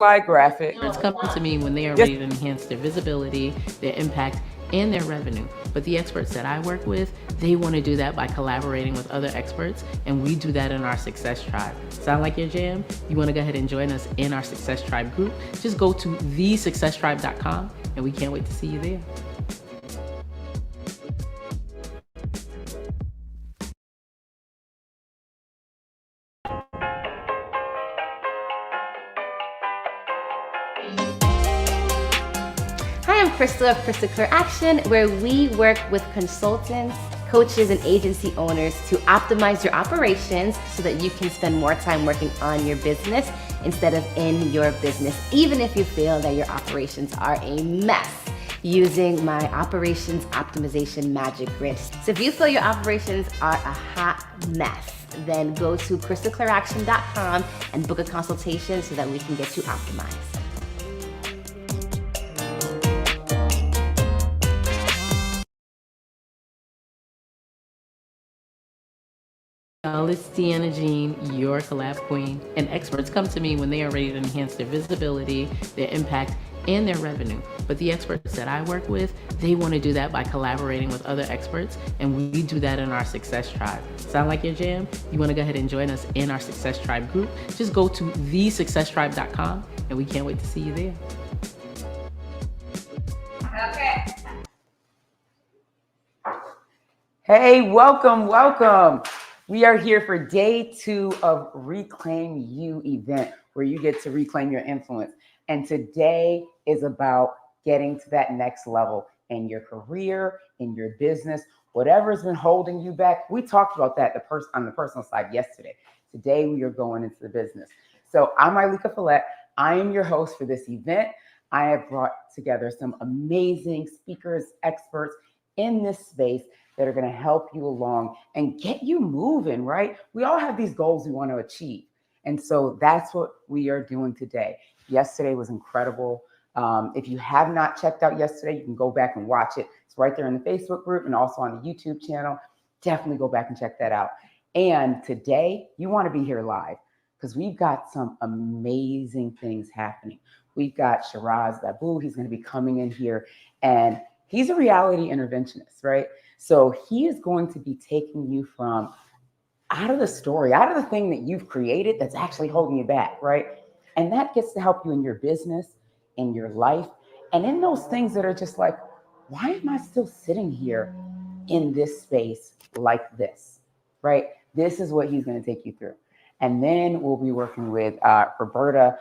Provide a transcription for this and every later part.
slide graphic. Experts come to me when they are ready to enhance their visibility, their impact, and their revenue. But the experts that I work with, they want to do that by collaborating with other experts, and we do that in our Success Tribe. Sound like your jam? You want to go ahead and join us in our Success Tribe group? Just go to thesuccesstribe.com, and we can't wait to see you there. Hi, I'm Crystal of Crystal Clear Action, where we work with consultants, coaches, and agency owners to optimize your operations so that you can spend more time working on your business instead of in your business, even if you feel that your operations are a mess, using my operations optimization magic grid. So if you feel your operations are a hot mess, then go to crystalclearaction.com and book a consultation so that we can get you optimized. Y'all, it's Deanna Jean, your collab queen, and experts come to me when they are ready to enhance their visibility, their impact, and their revenue. But the experts that I work with, they want to do that by collaborating with other experts, and we do that in our Success Tribe. Sound like your jam? You want to go ahead and join us in our Success Tribe group? Just go to thesuccesstribe.com, and we can't wait to see you there. Okay. Hey, welcome. We are here for day 2 of Reclaim You event, where you get to reclaim your influence. And today is about getting to that next level in your career, in your business, whatever's been holding you back. We talked about that on the personal side yesterday. Today, we are going into the business. So I'm Ilika Follett. I am your host for this event. I have brought together some amazing speakers, experts in this space that are going to help you along and get you moving, right? We all have these goals we want to achieve. And so that's what we are doing today. Yesterday was incredible. If you have not checked out yesterday, you can go back and watch it. It's right there in the Facebook group and also on the YouTube channel. Definitely go back and check that out. And today, you want to be here live because we've got some amazing things happening. We've got Shiraz Babu. He's going to be coming in here, and he's a reality interventionist, right? So he is going to be taking you from out of the story, out of the thing that you've created that's actually holding you back, right? And that gets to help you in your business, in your life, and in those things that are just like, why am I still sitting here in this space like this, right? This is what he's going to take you through. And then we'll be working with Roberta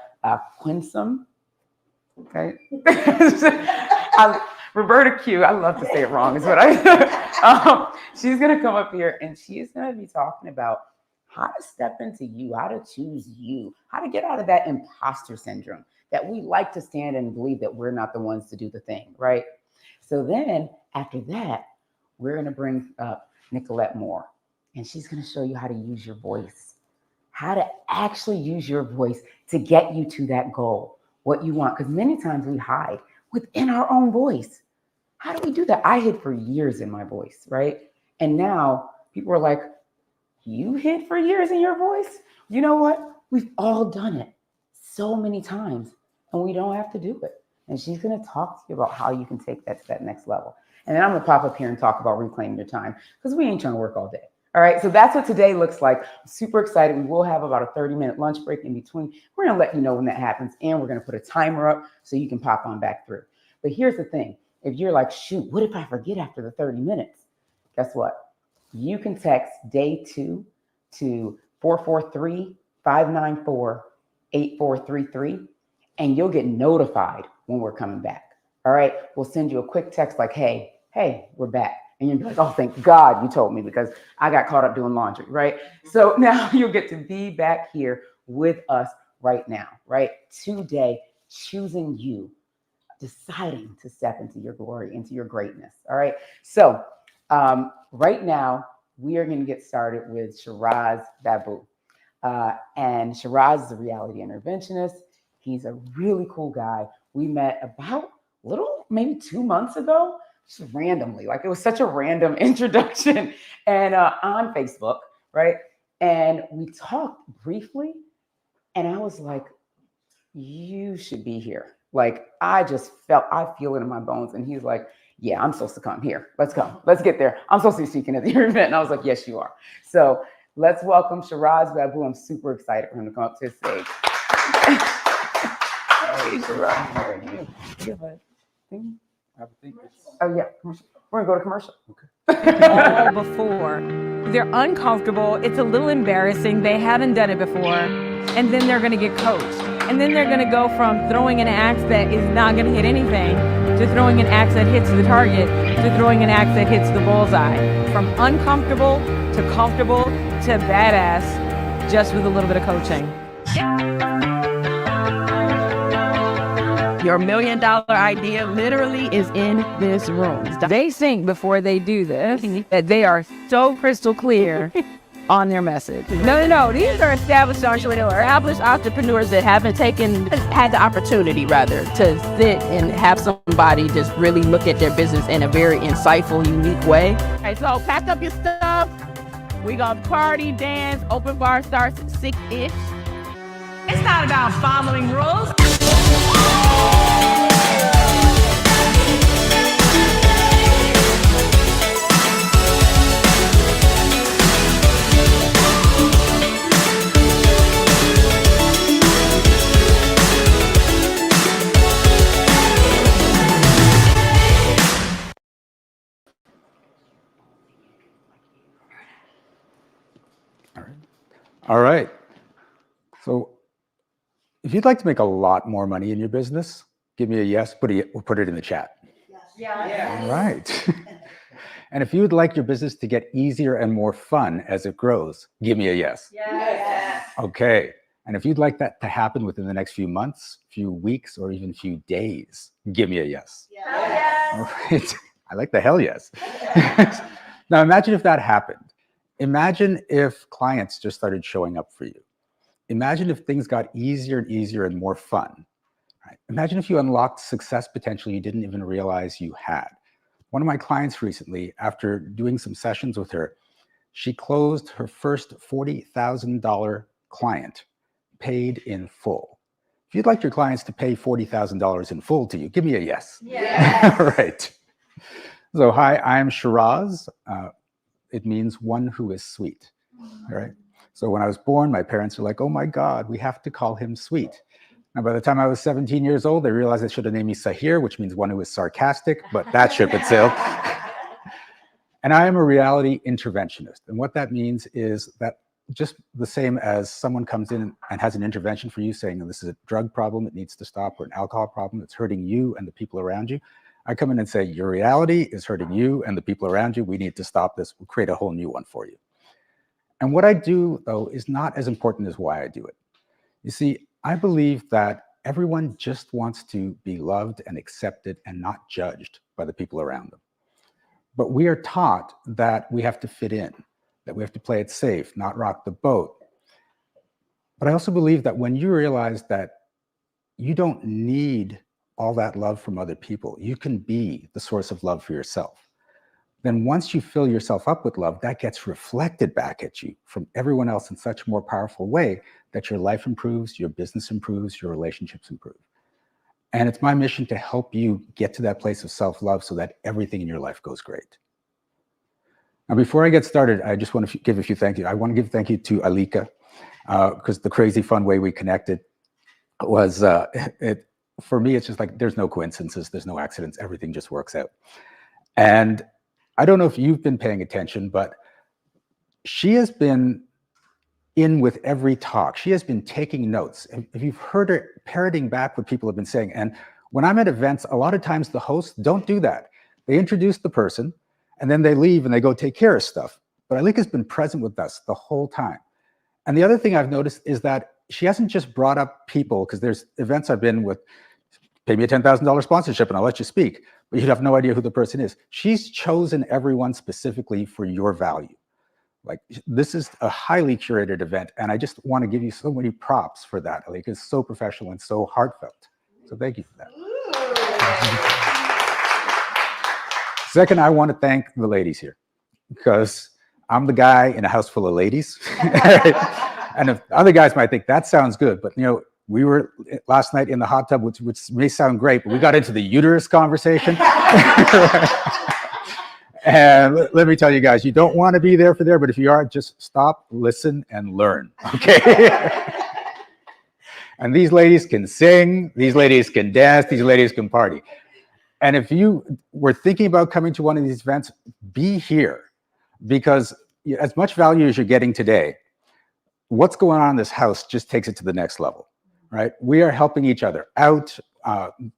Quinsum. Okay. Roberta Q. I love to say it wrong. Is what she's going to come up here and she's going to be talking about how to step into you, how to choose you, how to get out of that imposter syndrome that we like to stand and believe that we're not the ones to do the thing, right? So then after that, we're going to bring up Nicolette Moore, and she's going to show you how to use your voice, how to actually use your voice to get you to that goal, what you want. Because many times we hide within our own voice. How do we do that? I hid for years in my voice, right? And now people are like, you hid for years in your voice? You know what? We've all done it so many times, and we don't have to do it. And she's going to talk to you about how you can take that to that next level. And then I'm going to pop up here and talk about reclaiming your time because we ain't trying to work all day. All right, so that's what today looks like. I'm super excited. We will have about a 30-minute lunch break in between. We're going to let you know when that happens, and we're going to put a timer up so you can pop on back through. But here's the thing. If you're like, shoot, what if I forget after the 30 minutes? Guess what? You can text day 2 to 443-594-8433, and you'll get notified when we're coming back. All right, we'll send you a quick text like, hey, we're back. And you'll be like, oh, thank God you told me because I got caught up doing laundry, right? So now you'll get to be back here with us right now, right? Today, choosing you, deciding to step into your glory, into your greatness, all right? So right now, we are going to get started with Shiraz Babu. And Shiraz is a reality interventionist. He's a really cool guy. We met about maybe 2 months ago, just randomly. Like it was such a random introduction and on Facebook, right? And we talked briefly, and I was like, you should be here. Like, I feel it in my bones. And he's like, yeah, I'm supposed to come here. Let's go. Let's get there. I'm supposed to be speaking at your event. And I was like, yes, you are. So let's welcome Shiraz Babu. I'm super excited for him to come up to the stage. Hey, Shiraz, how are you? You have a thing? Oh, yeah. Commercial. We're going to go to commercial. Okay. All before. They're uncomfortable. It's a little embarrassing. They haven't done it before. And then they're going to get coached. And then they're going to go from throwing an axe that is not going to hit anything to throwing an axe that hits the target to throwing an axe that hits the bullseye. From uncomfortable to comfortable to badass, just with a little bit of coaching. Your $1 million idea literally is in this room. They think before they do this that they are so crystal clear on their message. No. These are established entrepreneurs that haven't had the opportunity, rather, to sit and have somebody just really look at their business in a very insightful, unique way. All right, so pack up your stuff. We gonna party, dance. Open bar starts at 6-ish. It's not about following rules. All right. So if you'd like to make a lot more money in your business, give me a yes, we'll put it in the chat. Yes. All right. And if you would like your business to get easier and more fun as it grows, give me a yes. Yes. Okay. And if you'd like that to happen within the next few months, few weeks, or even few days, give me a yes. Yes. All right. I like the hell yes. Now imagine if that happened. Imagine if clients just started showing up for you. Imagine if things got easier and easier and more fun. Right? Imagine if you unlocked success potential you didn't even realize you had. One of my clients recently, after doing some sessions with her, she closed her first $40,000 client paid in full. If you'd like your clients to pay $40,000 in full to you, give me a yes. Yes. All right. So hi, I'm Shiraz. It means one who is sweet. All right. So when I was born, my parents were like, oh my God, we have to call him sweet. Now, by the time I was 17 years old, they realized they should have named me Sahir, which means one who is sarcastic, but that ship had sailed. And I am a reality interventionist. And what that means is that just the same as someone comes in and has an intervention for you saying, this is a drug problem, it needs to stop, or an alcohol problem that's hurting you and the people around you. I come in and say, your reality is hurting you and the people around you. We need to stop this. We'll create a whole new one for you. And what I do, though, is not as important as why I do it. You see, I believe that everyone just wants to be loved and accepted and not judged by the people around them. But we are taught that we have to fit in, that we have to play it safe, not rock the boat. But I also believe that when you realize that you don't need all that love from other people, you can be the source of love for yourself. Then once you fill yourself up with love, that gets reflected back at you from everyone else in such a more powerful way that your life improves, your business improves, your relationships improve. And it's my mission to help you get to that place of self-love so that everything in your life goes great. Now, before I get started, I just want to give a few thank you. I want to give thank you to Alika, because the crazy fun way we connected was, for me, it's just like, there's no coincidences, there's no accidents, everything just works out. And I don't know if you've been paying attention, but she has been in with every talk. She has been taking notes. If you've heard her parroting back what people have been saying, and when I'm at events, a lot of times the hosts don't do that. They introduce the person, and then they leave and they go take care of stuff. But Alika's been present with us the whole time. And the other thing I've noticed is that she hasn't just brought up people, because there's events I've been with, pay me a $10,000 sponsorship and I'll let you speak, but you'd have no idea who the person is. She's chosen everyone specifically for your value. Like, this is a highly curated event, and I just want to give you so many props for that. Alika is so professional and so heartfelt. So thank you for that. Second, I want to thank the ladies here, because I'm the guy in a house full of ladies. And if other guys might think that sounds good, but We were last night in the hot tub, which may sound great, but we got into the uterus conversation. And let me tell you guys, you don't want to be there for there, but if you are, just stop, listen, and learn, okay? And these ladies can sing, these ladies can dance, these ladies can party. And if you were thinking about coming to one of these events, be here, because as much value as you're getting today, what's going on in this house just takes it to the next level, right? We are helping each other out.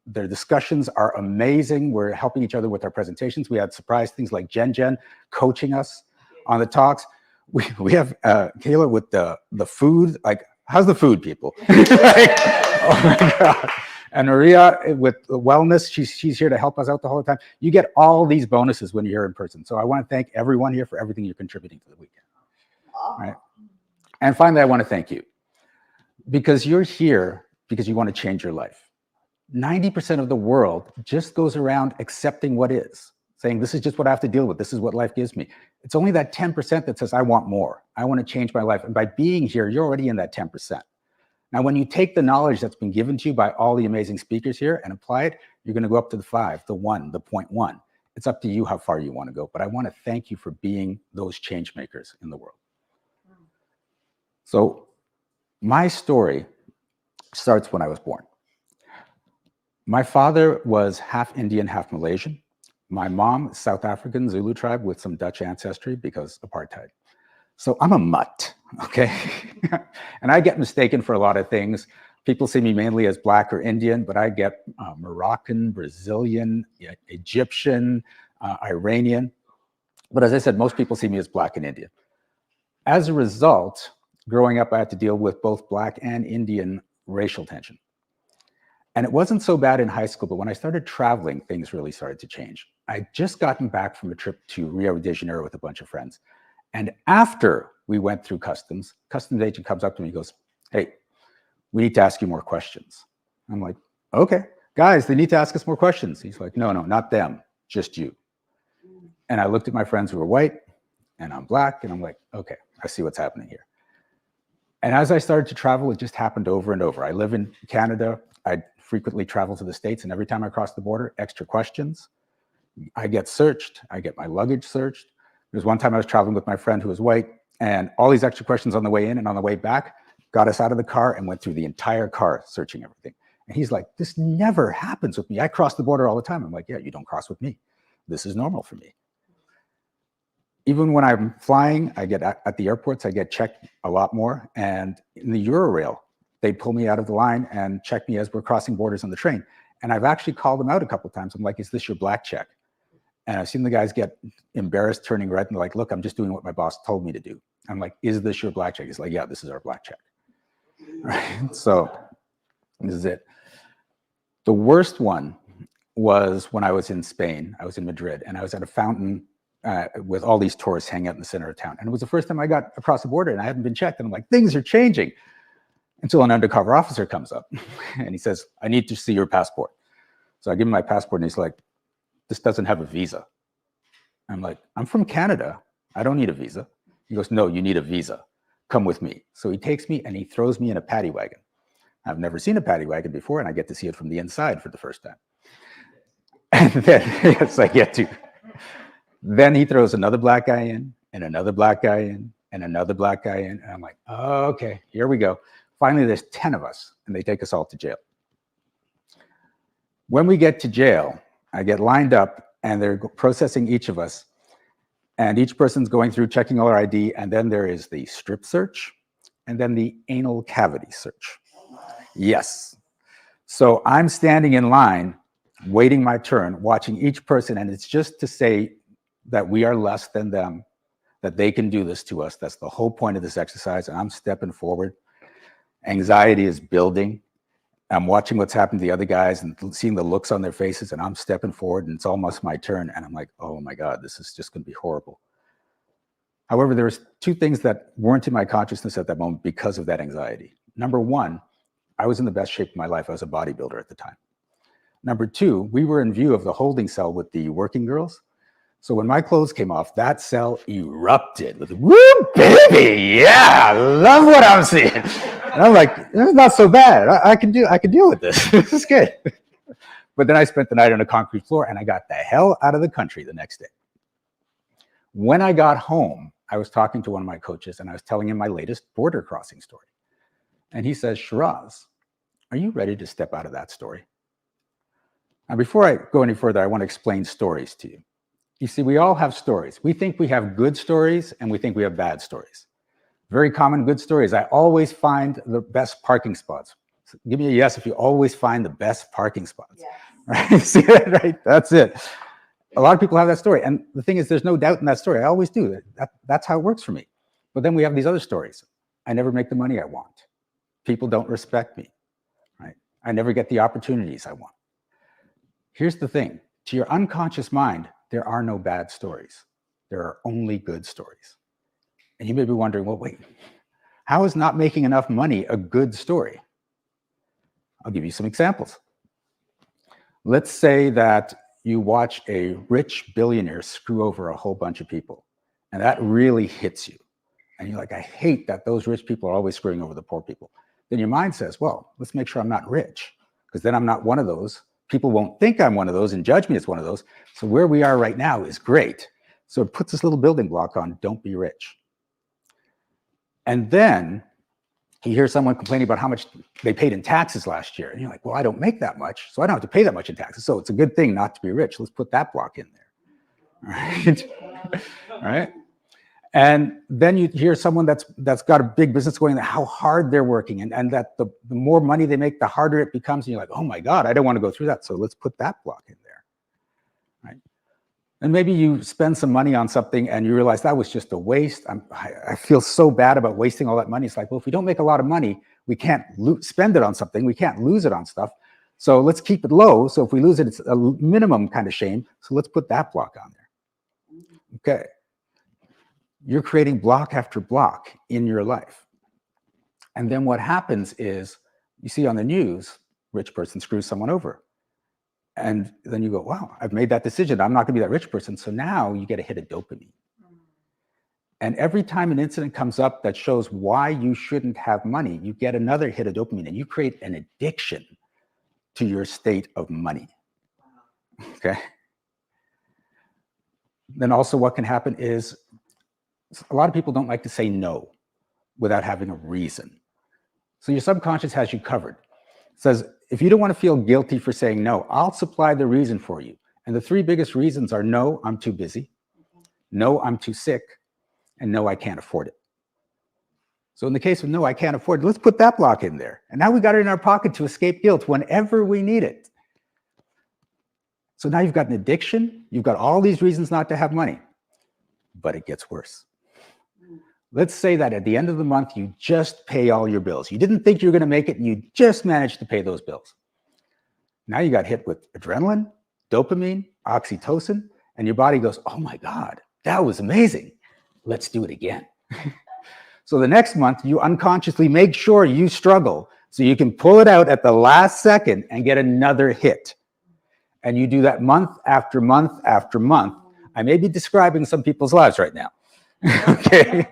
Their discussions are amazing. We're helping each other with our presentations. We had surprise things like Jen coaching us on the talks. We have Kayla with the food. Like, how's the food, people? Like, oh my God. And Maria with wellness. She's here to help us out the whole time. You get all these bonuses when you're here in person. So I want to thank everyone here for everything you're contributing to the weekend. All right. And finally, I want to thank you, because you're here because you want to change your life. 90% of the world just goes around accepting what is, saying, this is just what I have to deal with. This is what life gives me. It's only that 10% that says, I want more. I want to change my life. And by being here, you're already in that 10%. Now, when you take the knowledge that's been given to you by all the amazing speakers here and apply it, you're going to go up to the 5, the 1, the 0.1. It's up to you how far you want to go. But I want to thank you for being those change makers in the world. So my story starts when I was born. My father was half Indian, half Malaysian. My mom, South African Zulu tribe with some Dutch ancestry because apartheid. So I'm a mutt, okay? And I get mistaken for a lot of things. People see me mainly as Black or Indian, but I get Moroccan, Brazilian, Egyptian, Iranian. But as I said, most people see me as Black and Indian. As a result, growing up, I had to deal with both Black and Indian racial tension. And it wasn't so bad in high school, but when I started traveling, things really started to change. I'd just gotten back from a trip to Rio de Janeiro with a bunch of friends. And after we went through customs agent comes up to me and goes, hey, we need to ask you more questions. I'm like, okay, guys, they need to ask us more questions. He's like, no, not them, just you. And I looked at my friends who were white and I'm Black, and I'm like, okay, I see what's happening here. And as I started to travel, it just happened over and over. I live in Canada. I frequently travel to the States, and every time I cross the border, extra questions. I get searched. I get my luggage searched. There's one time I was traveling with my friend who was white, and all these extra questions on the way in and on the way back got us out of the car and went through the entire car searching everything. And he's like, this never happens with me. I cross the border all the time. I'm like, yeah, you don't cross with me. This is normal for me. Even when I'm flying, I get at the airports, I get checked a lot more. And in the Eurorail, they pull me out of the line and check me as we're crossing borders on the train. And I've actually called them out a couple of times. I'm like, is this your black check? And I've seen the guys get embarrassed, turning red, and they're like, look, I'm just doing what my boss told me to do. I'm like, is this your black check? He's like, yeah, this is our black check. Right? So this is it. The worst one was when I was in Spain. I was in Madrid, and I was at a fountain with all these tourists hanging out in the center of town. And it was the first time I got across the border, and I hadn't been checked. And I'm like, things are changing. Until an undercover officer comes up, and he says, I need to see your passport. So I give him my passport, and he's like, this doesn't have a visa. I'm like, I'm from Canada. I don't need a visa. He goes, no, you need a visa. Come with me. So he takes me and he throws me in a paddy wagon. I've never seen a paddy wagon before, and I get to see it from the inside for the first time. And then, yes, I get to. Then he throws another black guy in, and another black guy in, and another black guy in. And I'm like, oh, okay, here we go. Finally, there's 10 of us, and they take us all to jail. When we get to jail, I get lined up, and they're processing each of us. And each person's going through checking all our ID, and then there is the strip search, and then the anal cavity search. Yes. So I'm standing in line, waiting my turn, watching each person, and it's just to say that we are less than them, that they can do this to us. That's the whole point of this exercise, and I'm stepping forward. Anxiety is building. I'm watching what's happened to the other guys and seeing the looks on their faces, and I'm stepping forward, and it's almost my turn, and I'm like, oh my God, this is just gonna be horrible. However, there was two things that weren't in my consciousness at that moment because of that anxiety. Number one, I was in the best shape of my life. I was a bodybuilder at the time. Number two, we were in view of the holding cell with the working girls. So when my clothes came off, that cell erupted with, woo, baby, yeah, I love what I'm seeing. And I'm like, it's not so bad. I can deal with this. This is good. But then I spent the night on a concrete floor and I got the hell out of the country the next day. When I got home, I was talking to one of my coaches and I was telling him my latest border crossing story. And he says, Shiraz, are you ready to step out of that story? Now, before I go any further, I want to explain stories to you. You see, we all have stories. We think we have good stories and we think we have bad stories. Very common good stories. I always find the best parking spots. So give me a yes if you always find the best parking spots. Yes. Right? See that, right? That's it. A lot of people have that story. And the thing is, there's no doubt in that story. I always do. That's how it works for me. But then we have these other stories. I never make the money I want. People don't respect me. Right? I never get the opportunities I want. Here's the thing. To your unconscious mind, there are no bad stories. There are only good stories. And you may be wondering, well, wait, how is not making enough money a good story? I'll give you some examples. Let's say that you watch a rich billionaire screw over a whole bunch of people, and that really hits you. And you're like, I hate that those rich people are always screwing over the poor people. Then your mind says, well, let's make sure I'm not rich, because then I'm not one of those. People won't think I'm one of those and judge me as one of those. So where we are right now is great. So it puts this little building block on, don't be rich. And then you hear someone complaining about how much they paid in taxes last year. And you're like, well, I don't make that much, so I don't have to pay that much in taxes. So it's a good thing not to be rich. Let's put that block in there. Right? All right. And then you hear someone that's got a big business going, how hard they're working, and that the more money they make, the harder it becomes. And you're like, oh my God, I don't want to go through that. So let's put that block in there. Right. And maybe you spend some money on something and you realize that was just a waste. I feel so bad about wasting all that money. It's like, well, if we don't make a lot of money, we can't spend it on something. We can't lose it on stuff. So let's keep it low. So if we lose it, it's a minimum kind of shame. So let's put that block on there. Okay. You're creating block after block in your life. And then what happens is you see on the news, rich person screws someone over. And then you go, wow, I've made that decision. I'm not going to be that rich person. So now you get a hit of dopamine. And every time an incident comes up that shows why you shouldn't have money, you get another hit of dopamine and you create an addiction to your state of money. Okay. Then also what can happen is a lot of people don't like to say no without having a reason. So your subconscious has you covered. It says, if you don't want to feel guilty for saying no, I'll supply the reason for you. And the three biggest reasons are no, I'm too busy, no, I'm too sick, and no, I can't afford it. So in the case of no, I can't afford it, let's put that block in there. And now we got it in our pocket to escape guilt whenever we need it. So now you've got an addiction, you've got all these reasons not to have money, but it gets worse. Let's say that at the end of the month, you just pay all your bills. You didn't think you were going to make it, and you just managed to pay those bills. Now you got hit with adrenaline, dopamine, oxytocin, and your body goes, oh my God, that was amazing. Let's do it again. So the next month, you unconsciously make sure you struggle so you can pull it out at the last second and get another hit. And you do that month after month after month. I may be describing some people's lives right now. Okay.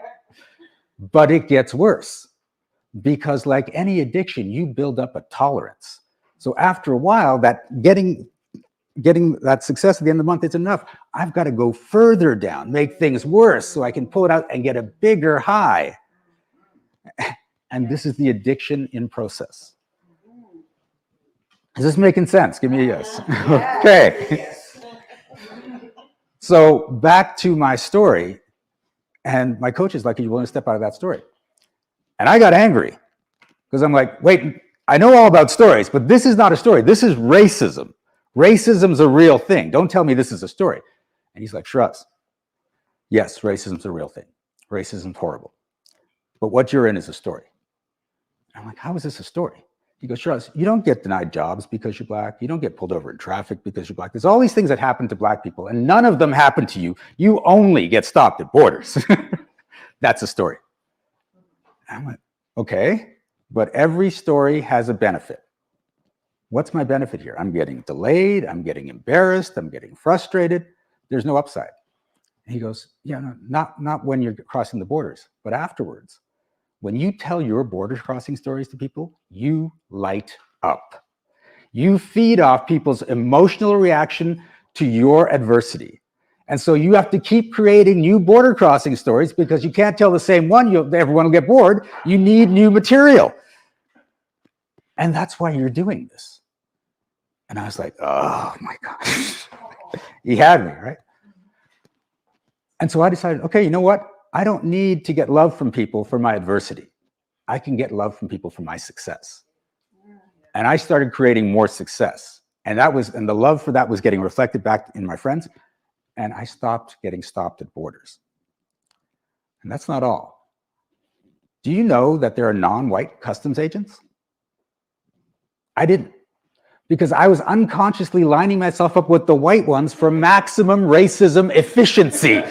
But it gets worse because like any addiction, you build up a tolerance. So after a while, that getting that success at the end of the month is enough. I've got to go further down, make things worse so I can pull it out and get a bigger high. And this is the addiction in process. Is this making sense? Give me a yes. Okay. So back to my story. And my coach is like, are you willing to step out of that story? And I got angry because I'm like, wait, I know all about stories, but this is not a story. This is racism. Racism's a real thing. Don't tell me this is a story. And he's like, Shiraz, yes, racism's a real thing. Racism's horrible. But what you're in is a story. And I'm like, how is this a story? He goes, Shiraz, you don't get denied jobs because you're Black. You don't get pulled over in traffic because you're Black. There's all these things that happen to Black people, and none of them happen to you. You only get stopped at borders. That's a story. I'm like, okay, but every story has a benefit. What's my benefit here? I'm getting delayed. I'm getting embarrassed. I'm getting frustrated. There's no upside. And he goes, yeah, no, not when you're crossing the borders, but afterwards. when you tell your border crossing stories to people, you light up. You feed off people's emotional reaction to your adversity. And so you have to keep creating new border crossing stories because you can't tell the same one. Everyone will get bored. You need new material. And that's why you're doing this. And I was like, oh my gosh. He had me, right? And so I decided, okay, you know what? I don't need to get love from people for my adversity. I can get love from people for my success. And I started creating more success. And the love for that was getting reflected back in my friends. And I stopped getting stopped at borders. And that's not all. Do you know that there are non-white customs agents? I didn't, because I was unconsciously lining myself up with the white ones for maximum racism efficiency.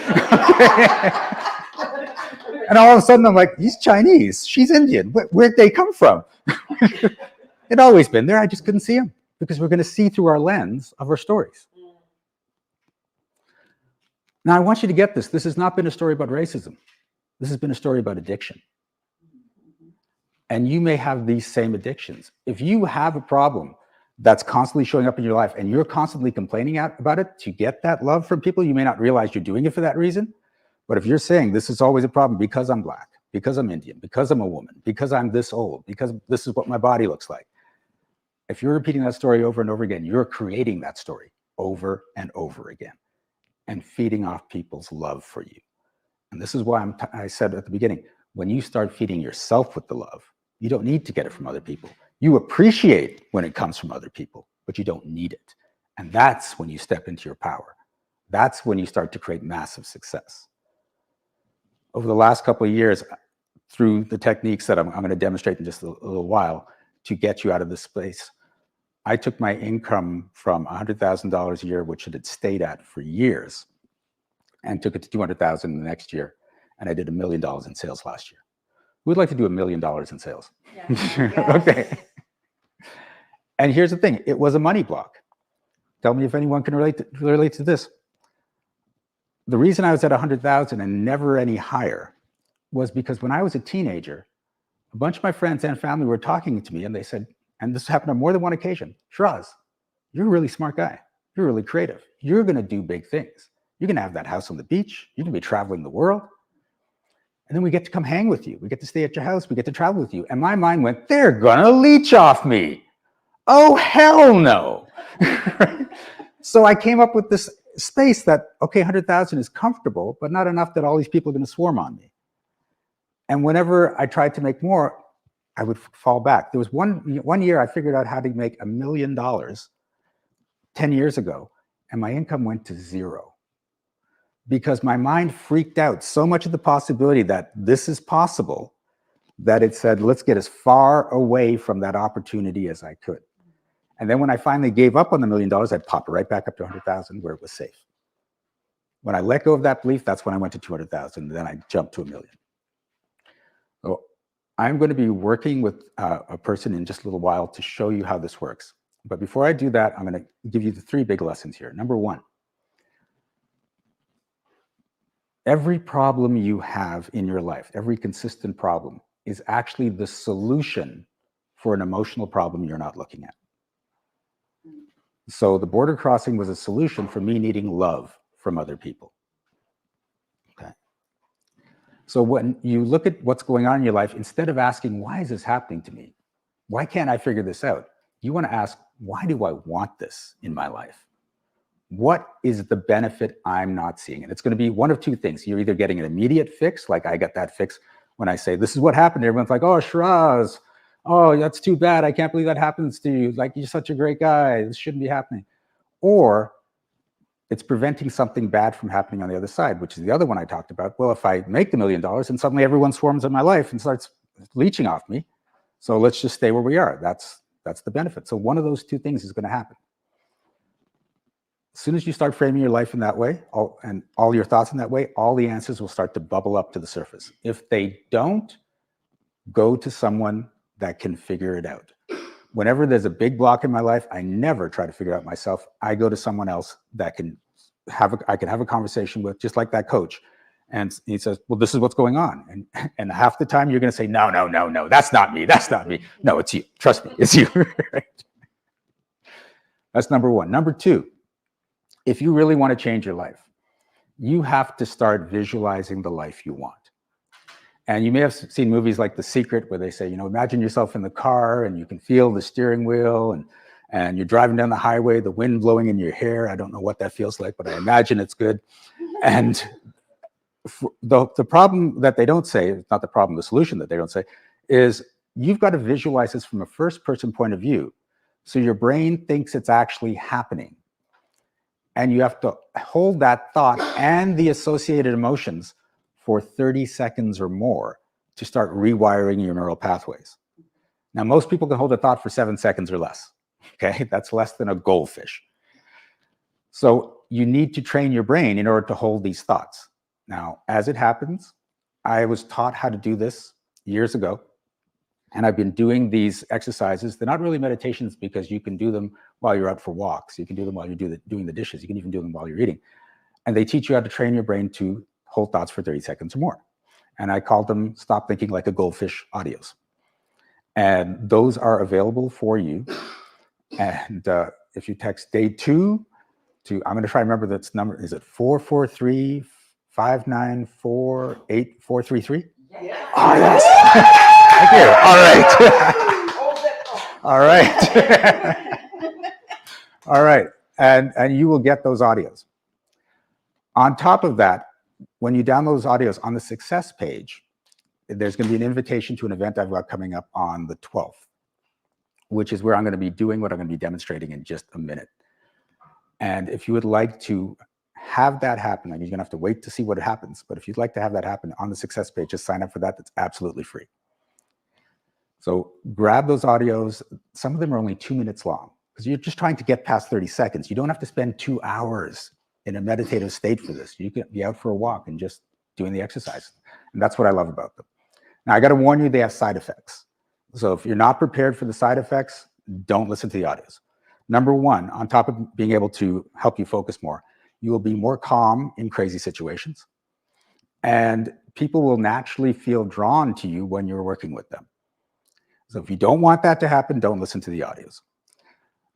And all of a sudden I'm like, he's Chinese, she's Indian, where'd they come from? It'd always been there, I just couldn't see them because we're gonna see through our lens of our stories. Now I want you to get this. This has not been a story about racism. This has been a story about addiction. And you may have these same addictions. If you have a problem that's constantly showing up in your life and you're constantly complaining about it to get that love from people, you may not realize you're doing it for that reason. But if you're saying this is always a problem because I'm Black, because I'm Indian, because I'm a woman, because I'm this old, because this is what my body looks like. If you're repeating that story over and over again, you're creating that story over and over again and feeding off people's love for you. And this is why I said at the beginning, when you start feeding yourself with the love, you don't need to get it from other people. You appreciate when it comes from other people, but you don't need it. And that's when you step into your power. That's when you start to create massive success. Over the last couple of years, through the techniques that I'm going to demonstrate in just a little while to get you out of this space, I took my income from $100,000 a year, which it had stayed at for years, and took it to $200,000 the next year. And I did $1 million in sales last year. Who'd like to do $1 million in sales? Yeah. Okay. And here's the thing, it was a money block. Tell me if anyone can relate to this. The reason I was at 100,000 and never any higher was because when I was a teenager, a bunch of my friends and family were talking to me and they said, and this happened on more than one occasion, Shiraz, you're a really smart guy. You're really creative. You're gonna do big things. You're gonna have that house on the beach. You're gonna be traveling the world. And then we get to come hang with you. We get to stay at your house. We get to travel with you. And my mind went, they're gonna leech off me. Oh, hell no. So I came up with this space that, okay, 100,000 is comfortable, but not enough that all these people are gonna swarm on me. And whenever I tried to make more, I would fall back. There was one year I figured out how to make $1 million 10 years ago, and my income went to zero. Because my mind freaked out so much of the possibility that this is possible that it said, let's get as far away from that opportunity as I could. And then when I finally gave up on the $1 million, I'd pop it right back up to 100,000 where it was safe. When I let go of that belief, that's when I went to 200,000, and then I jumped to $1 million. So I'm going to be working with a person in just a little while to show you how this works. But before I do that, I'm going to give you the 3 big lessons here. Number 1, every problem you have in your life, every consistent problem, is actually the solution for an emotional problem you're not looking at. So the border crossing was a solution for me needing love from other people. Okay. So when you look at what's going on in your life, instead of asking, why is this happening to me? Why can't I figure this out? You want to ask, why do I want this in my life? What is the benefit I'm not seeing? And it's going to be one of 2 things. You're either getting an immediate fix, like I got that fix when I say, this is what happened. Everyone's like, oh, Shiraz, oh, that's too bad. I can't believe that happens to you. Like, you're such a great guy. This shouldn't be happening. Or it's preventing something bad from happening on the other side, which is the other one I talked about. Well, if I make the $1 million and suddenly everyone swarms in my life and starts leeching off me, so let's just stay where we are. That's the benefit. So one of those 2 things is going to happen. As soon as you start framing your life in that way, and all your thoughts in that way, all the answers will start to bubble up to the surface. If they don't, go to someone that can figure it out. Whenever there's a big block in my life, I never try to figure it out myself. I go to someone else that I can have a conversation with, just like that coach, And he says, well, this is what's going on. And half the time you're going to say, no, no, no, no, that's not me. That's not me. No, it's you. Trust me, it's you. That's number one. Number two, if you really want to change your life, you have to start visualizing the life you want. And you may have seen movies like The Secret, where they say, imagine yourself in the car and you can feel the steering wheel, and you're driving down the highway, the wind blowing in your hair. I don't know what that feels like, but I imagine it's good. And the problem that they don't say, it's not the problem, the solution that they don't say, is you've got to visualize this from a first person point of view. So your brain thinks it's actually happening. And you have to hold that thought and the associated emotions for 30 seconds or more to start rewiring your neural pathways. Now, most people can hold a thought for 7 seconds or less. Okay, that's less than a goldfish. So you need to train your brain in order to hold these thoughts. Now, as it happens, I was taught how to do this years ago, and I've been doing these exercises. They're not really meditations because you can do them while you're out for walks. You can do them while you're doing the dishes. You can even do them while you're eating. And they teach you how to train your brain to hold thoughts for 30 seconds or more. And I called them Stop Thinking Like a Goldfish audios. And those are available for you. And if you text day 2 to, I'm going to try to remember this number, is it 443-594-8433? Yeah. Oh, yes. Thank you. All right. All right. All right. And you will get those audios. On top of that, when you download those audios on the success page, there's going to be an invitation to an event I've got coming up on the 12th, which is where I'm going to be doing what I'm going to be demonstrating in just a minute. And if you would like to have that happen, you're going to have to wait to see what happens. But if you'd like to have that happen on the success page, just sign up for that. That's absolutely free. So grab those audios. Some of them are only 2 minutes long because you're just trying to get past 30 seconds. You don't have to spend 2 hours in a meditative state for this. You can be out for a walk and just doing the exercise. And that's what I love about them. Now, I got to warn you, they have side effects. So if you're not prepared for the side effects, don't listen to the audios. Number one, on top of being able to help you focus more, you will be more calm in crazy situations. And people will naturally feel drawn to you when you're working with them. So if you don't want that to happen, don't listen to the audios.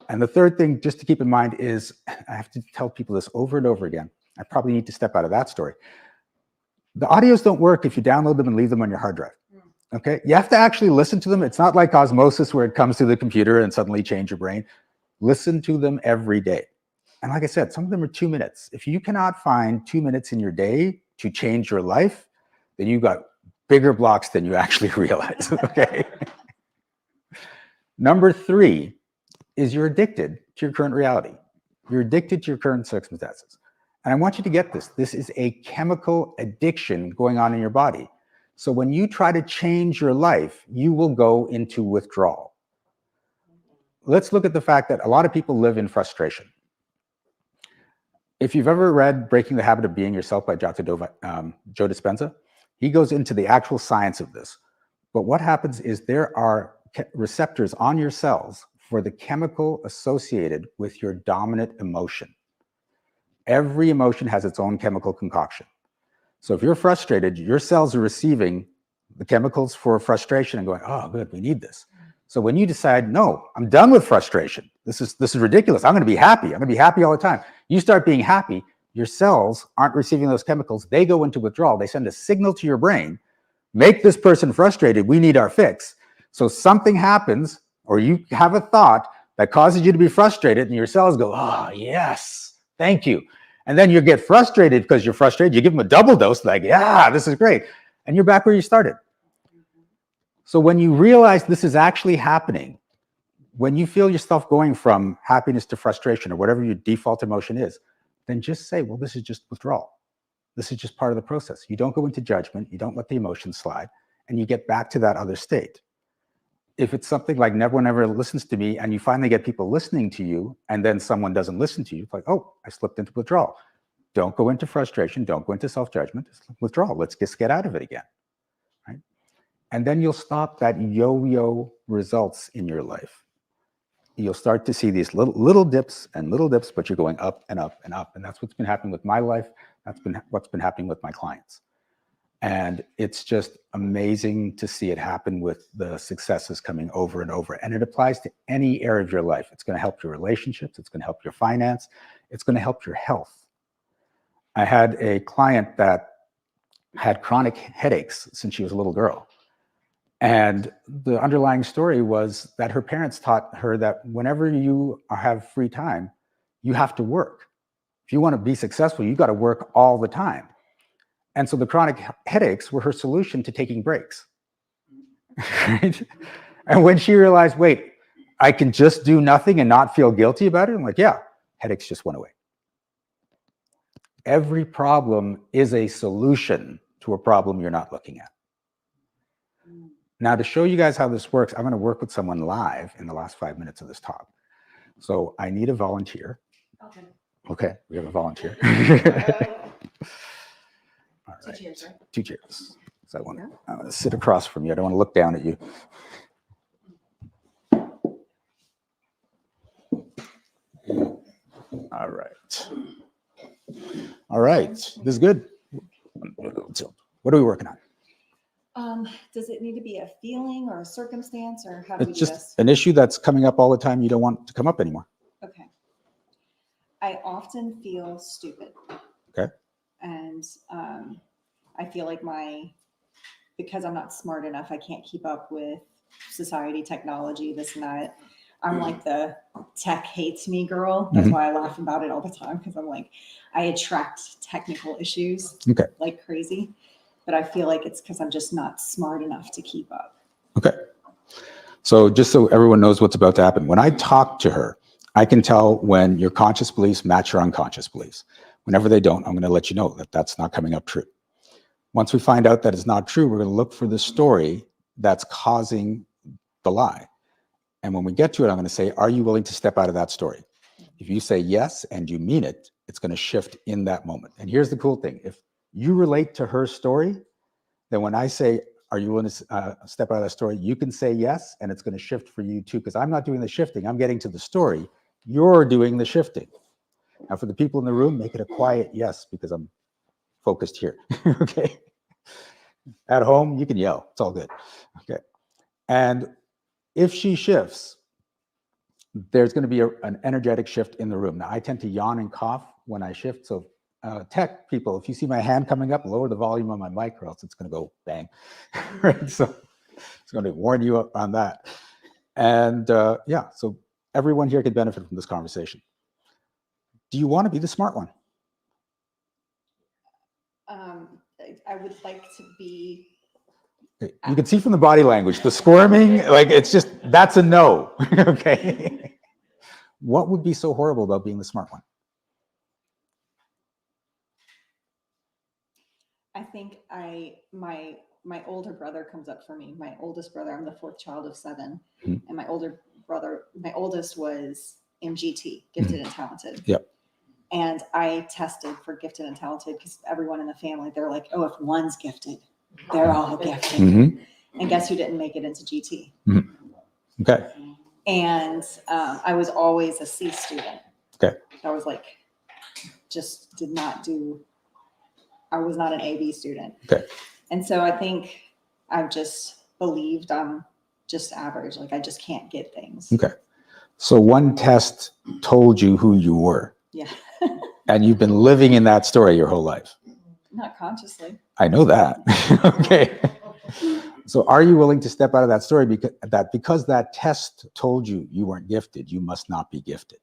And the third thing, just to keep in mind, is I have to tell people this over and over again. I probably need to step out of that story. The audios don't work if you download them and leave them on your hard drive. Okay, you have to actually listen to them. It's not like osmosis where it comes to the computer and suddenly change your brain. Listen to them every day. And like I said, some of them are 2 minutes. If you cannot find 2 minutes in your day to change your life, then you've got bigger blocks than you actually realize, okay? Number 3 is you're addicted to your current reality. You're addicted to your current circumstances. And I want you to get this. This is a chemical addiction going on in your body. So when you try to change your life, you will go into withdrawal. Let's look at the fact that a lot of people live in frustration. If you've ever read Breaking the Habit of Being Yourself by Joe Dispenza, he goes into the actual science of this. But what happens is there are receptors on your cells for the chemical associated with your dominant emotion. Every emotion has its own chemical concoction. So if you're frustrated, your cells are receiving the chemicals for frustration and going, oh, good, we need this. So when you decide, no, I'm done with frustration. This is ridiculous. I'm going to be happy. I'm going to be happy all the time. You start being happy. Your cells aren't receiving those chemicals. They go into withdrawal. They send a signal to your brain, make this person frustrated. We need our fix. So something happens, or you have a thought that causes you to be frustrated, and your cells go, oh, yes, thank you. And then you get frustrated because you're frustrated. You give them a double dose, like, yeah, this is great. And you're back where you started. So when you realize this is actually happening, when you feel yourself going from happiness to frustration or whatever your default emotion is, then just say, well, this is just withdrawal. This is just part of the process. You don't go into judgment. You don't let the emotions slide, and you get back to that other state. If it's something like no one ever listens to me, and you finally get people listening to you, and then someone doesn't listen to you, it's like, oh, I slipped into withdrawal. Don't go into frustration. Don't go into self-judgment. It's withdrawal. Let's just get out of it again, right? And then you'll stop that yo-yo results in your life. You'll start to see these little dips, but you're going up and up and up. And that's what's been happening with my life. That's been what's been happening with my clients. And it's just amazing to see it happen with the successes coming over and over. And it applies to any area of your life. It's going to help your relationships. It's going to help your finance. It's going to help your health. I had a client that had chronic headaches since she was a little girl. And the underlying story was that her parents taught her that whenever you have free time, you have to work. If you want to be successful, you got to work all the time. And so the chronic headaches were her solution to taking breaks. Right? And when she realized, wait, I can just do nothing and not feel guilty about it, I'm like, yeah, headaches just went away. Every problem is a solution to a problem you're not looking at. Now, to show you guys how this works, I'm going to work with someone live in the last 5 minutes of this talk. So I need a volunteer. Okay, we have a volunteer. All right. 2 chairs, right? 2 chairs. So I'm going to sit across from you. I don't want to look down at you. All right. All right. This is good. What are we working on? Does it need to be a feeling or a circumstance, or how do we It's do just this? an issue that's coming up all the time. You don't want to come up anymore. Okay. I often feel stupid. Okay. And I feel like because I'm not smart enough, I can't keep up with society, technology, this and that. I'm like the tech hates me girl. That's why I laugh about it all the time, because I'm like, I attract technical issues like crazy. But I feel like it's because I'm just not smart enough to keep up. Okay. So just so everyone knows what's about to happen, when I talk to her, I can tell when your conscious beliefs match your unconscious beliefs. Whenever they don't, I'm going to let you know that that's not coming up true. Once we find out that it's not true, we're going to look for the story that's causing the lie. And when we get to it, I'm going to say, are you willing to step out of that story? If you say yes and you mean it, it's going to shift in that moment. And here's the cool thing. If you relate to her story, then when I say, are you willing to step out of that story, you can say yes, and it's going to shift for you too, because I'm not doing the shifting. I'm getting to the story. You're doing the shifting. Now, for the people in the room, make it a quiet yes, because I'm focused here. Okay. At home, you can yell. It's all good. Okay. And if she shifts, there's going to be an energetic shift in the room. Now, I tend to yawn and cough when I shift. So tech people, if you see my hand coming up, lower the volume on my mic or else it's going to go bang. Right? So it's going to warn you up on that. And yeah, so everyone here could benefit from this conversation. Do you want to be the smart one? I would like to be. You can see from the body language, the squirming, like it's just, that's a no. Okay. What would be so horrible about being the smart one? I think my older brother comes up for me. My oldest brother, I'm the 4th child of 7. And my oldest was MGT, gifted and talented. Yep. And I tested for gifted and talented because everyone in the family, they're like, oh, if one's gifted, they're all gifted. And guess who didn't make it into GT? Okay. And I was always a C student. Okay. I was like, just did not do, I was not an AB student. Okay. And so I think I've just believed I'm just average. Like I just can't get things. Okay. So one test told you who you were. Yeah. And you've been living in that story your whole life. Not consciously. I know that. Okay. So are you willing to step out of that story because that test told you you weren't gifted, you must not be gifted?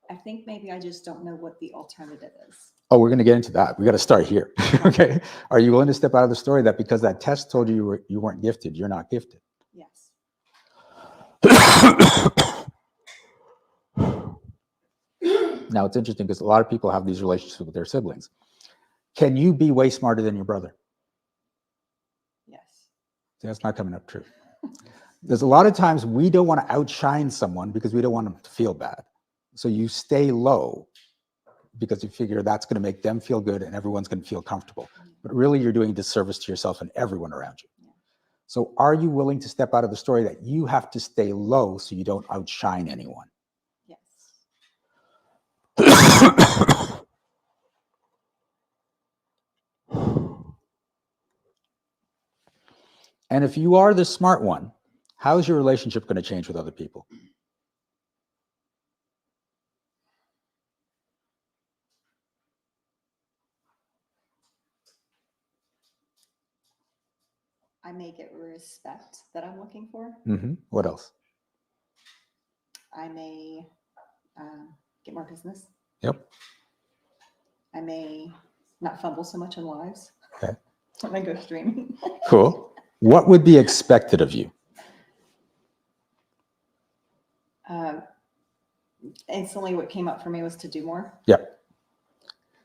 I think maybe I just don't know what the alternative is. Oh, we're going to get into that. We got to start here. Okay. Are you willing to step out of the story that because that test told you you weren't gifted, you're not gifted? Yes. Now, it's interesting because a lot of people have these relationships with their siblings. Can you be way smarter than your brother? Yes. See, that's not coming up true. There's a lot of times we don't want to outshine someone because we don't want them to feel bad. So you stay low because you figure that's going to make them feel good and everyone's going to feel comfortable. But really, you're doing a disservice to yourself and everyone around you. So are you willing to step out of the story that you have to stay low so you don't outshine anyone? Yes. And if you are the smart one, how is your relationship going to change with other people? I may get respect that I'm looking for. What else? I may get more business. Yep. I may not fumble so much in lives Okay. when I go streaming. Cool. What would be expected of you? Instantly, what came up for me was to do more. Yep.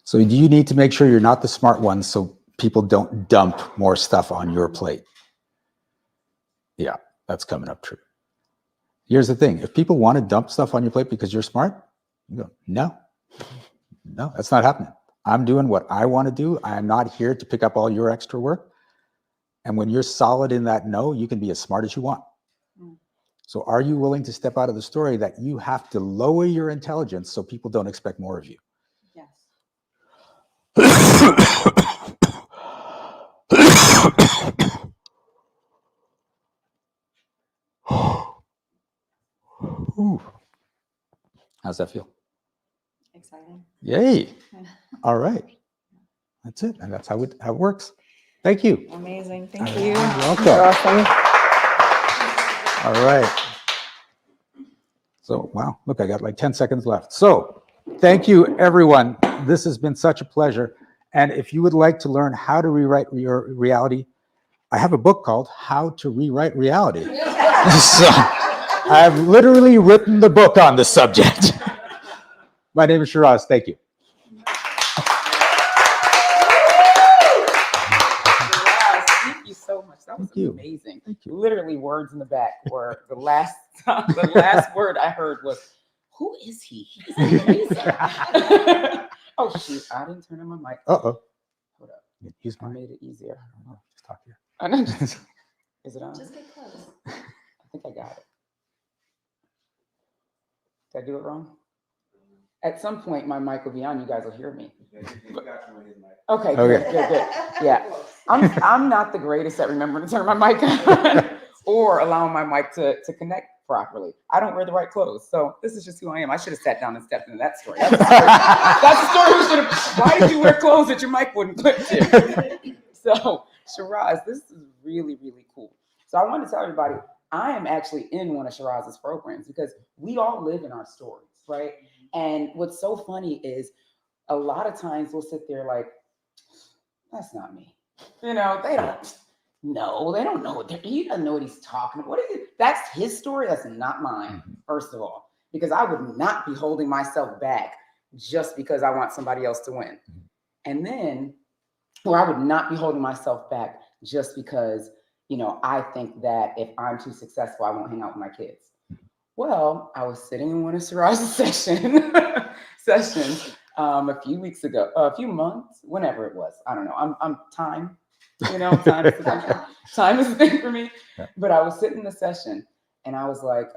So you need to make sure you're not the smart one so people don't dump more stuff on your plate. Yeah, that's coming up true. Here's the thing. If people want to dump stuff on your plate because you're smart, you go, no, that's not happening. I'm doing what I want to do. I am not here to pick up all your extra work. And when you're solid in that no, you can be as smart as you want. So are you willing to step out of the story that you have to lower your intelligence so people don't expect more of you? Yes. Ooh. How's that feel? Exciting. Yay. All right. That's it. And that's how it works. Thank you. Amazing. Thank you. You're welcome. All right. So, wow, look, I got like 10 seconds left. So, thank you, everyone. This has been such a pleasure. And if you would like to learn how to rewrite your reality, I have a book called How to Rewrite Reality. So, I've literally written the book on the subject. My name is Shiraz. Thank you. Thank you so much. That was Thank you. amazing. Thank you. Literally, words in the back were the last word I heard was, "Who is he? He's amazing." Oh shoot! I didn't turn on my mic. Uh-oh. Hold up. Use I mine. made it easier. I don't know. Just talk here. I know. Is it on? Just get close. I think I got it. Did I do it wrong? At some point, my mic will be on. You guys will hear me. Okay. Good. Yeah. I'm not the greatest at remembering to turn my mic on or allowing my mic to connect properly. I don't wear the right clothes. So this is just who I am. I should have sat down and stepped into that story. That's the story we should have. Why did you wear clothes that your mic wouldn't clip to? So Shiraz, this is really, really cool. So I want to tell everybody, I am actually in one of Shiraz's programs because we all live in our stories, right? And what's so funny is a lot of times we'll sit there like, that's not me. You know, they don't know. They don't know what he doesn't know what he's talking about. What is it? That's his story. That's not mine, first of all, because I would not be holding myself back just because I want somebody else to win. And then, or I would not be holding myself back just because, you know, I think that if I'm too successful, I won't hang out with my kids. Well, I was sitting in one of Shiraz's sessions a few weeks ago, a few months, whenever it was. I don't know. I'm time, you know, time is a thing for me. Yeah. But I was sitting in the session and I was like,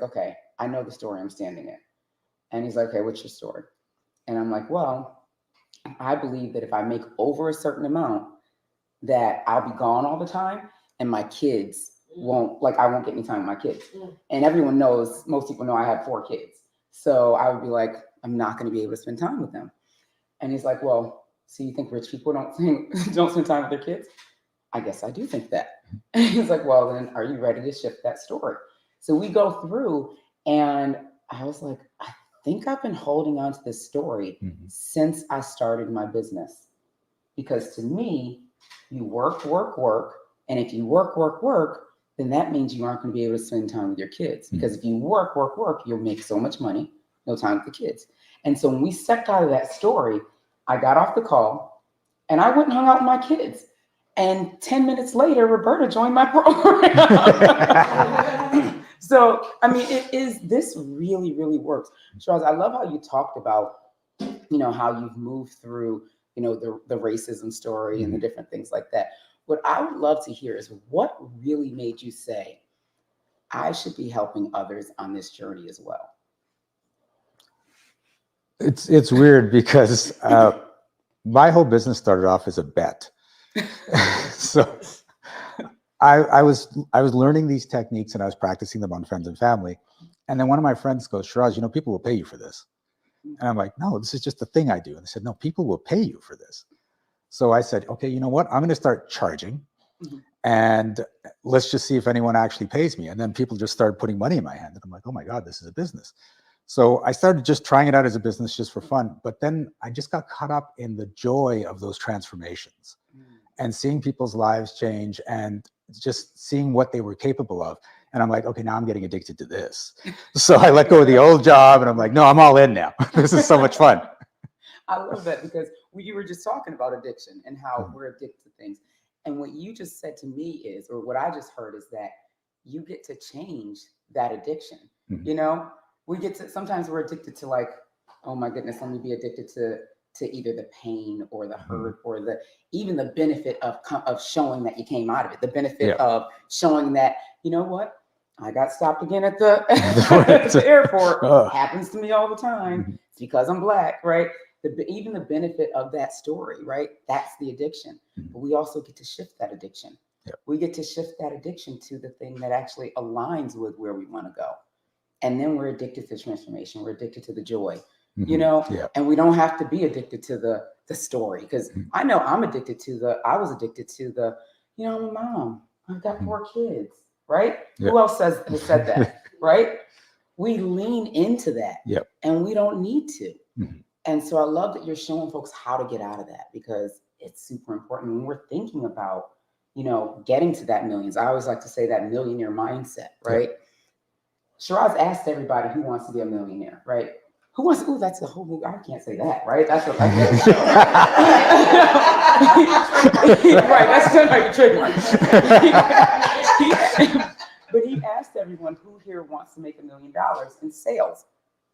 okay, I know the story I'm standing in. And he's like, okay, what's your story? And I'm like, well, I believe that if I make over a certain amount, that I'll be gone all the time and my kids I won't get any time with my kids. And everyone knows, most people know I have 4 kids. So I would be like, I'm not going to be able to spend time with them. And he's like, well, so you think rich people don't spend time with their kids? I guess I do think that. And he's like, well, then are you ready to shift that story? So we go through and I was like, I think I've been holding on to this story since I started my business. Because to me, you work. And if you work, then that means you aren't going to be able to spend time with your kids. Because if you work, you'll make so much money, no time with the kids. And so when we stepped out of that story, I got off the call and I went and hung out with my kids. And 10 minutes later, Roberta joined my program. So, I mean, this really, really works. Shiraz, I love how you talked about, you know, how you've moved through, you know, the racism story and the different things like that. What I would love to hear is what really made you say, I should be helping others on this journey as well? It's weird because my whole business started off as a bet. So I was learning these techniques and I was practicing them on friends and family. And then one of my friends goes, Shiraz, people will pay you for this. And I'm like, no, this is just a thing I do. And they said, no, people will pay you for this. So I said, okay, you know what? I'm going to start charging and let's just see if anyone actually pays me. And then people just started putting money in my hand. And I'm like, oh my God, this is a business. So I started just trying it out as a business just for fun. But then I just got caught up in the joy of those transformations and seeing people's lives change and just seeing what they were capable of. And I'm like, okay, now I'm getting addicted to this. So I let go of the old job and I'm like, no, I'm all in now. This is so much fun. I love that because you were just talking about addiction and how we're addicted to things. And what you just said to me is, or what I just heard is that you get to change that addiction. We get to, sometimes we're addicted to like, oh my goodness, let me be addicted to either the pain or the hurt or even the benefit of showing that you came out of it, the benefit of showing that, you know what, I got stopped again at the, at the airport. Happens to me all the time. It's because I'm Black, right? Even the benefit of that story, right? That's the addiction. But we also get to shift that addiction. We get to shift that addiction to the thing that actually aligns with where we want to go. And then we're addicted to transformation. We're addicted to the joy, and we don't have to be addicted to the story. Because I know I'm addicted to I was addicted to I'm a mom. I've got 4 kids, right? Who else has said that, right? We lean into that and we don't need to. And so I love that you're showing folks how to get out of that because it's super important when we're thinking about, getting to that millions. I always like to say that millionaire mindset, right? Shiraz asked everybody who wants to be a millionaire, right? Who wants? Oh, that's the whole movie. I can't say that, right? That's what. Right? That's just like a trademark. But he asked everyone who here wants to make $1 million in sales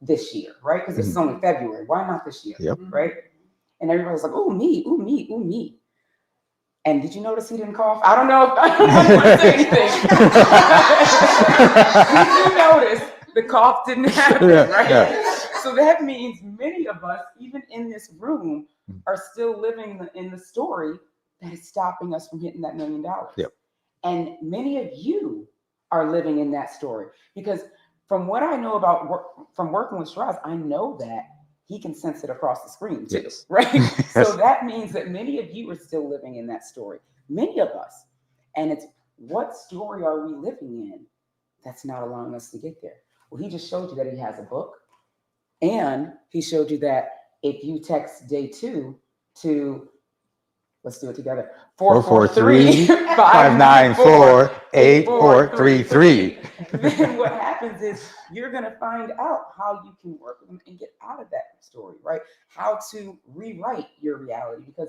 this year, right? Because this is only February. Why not this year? Right? And everybody was like, "Oh, me, ooh, me, ooh, me." And did you notice he didn't cough? I don't know if I want to say anything. Did you notice the cough didn't happen, right? So that means many of us, even in this room, are still living in the story that is stopping us from hitting that $1 million. And many of you are living in that story because from what I know about from working with Shiraz, I know that he can sense it across the screen too, right? So that means that many of you are still living in that story. Many of us. And it's what story are we living in that's not allowing us to get there? Well, he just showed you that he has a book. And he showed you that if you text day 2 to, let's do it together, 443-594-8433. Then what happens is you're going to find out how you can work with them and get out of that story, right? How to rewrite your reality because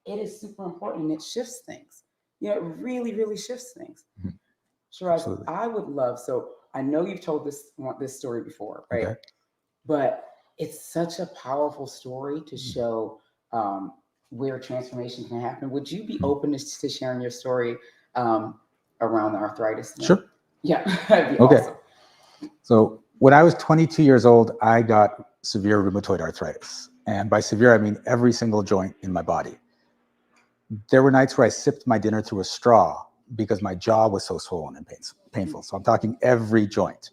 it is super important and it shifts things. It really, really shifts things. Shiraz, I would love, so I know you've told this story before, right? Okay. But it's such a powerful story to show where transformation can happen. Would you be open to sharing your story around the arthritis thing? Sure. Yeah, that'd be awesome. So when I was 22 years old, I got severe rheumatoid arthritis. And by severe, I mean every single joint in my body. There were nights where I sipped my dinner through a straw because my jaw was so swollen and painful. So I'm talking every joint.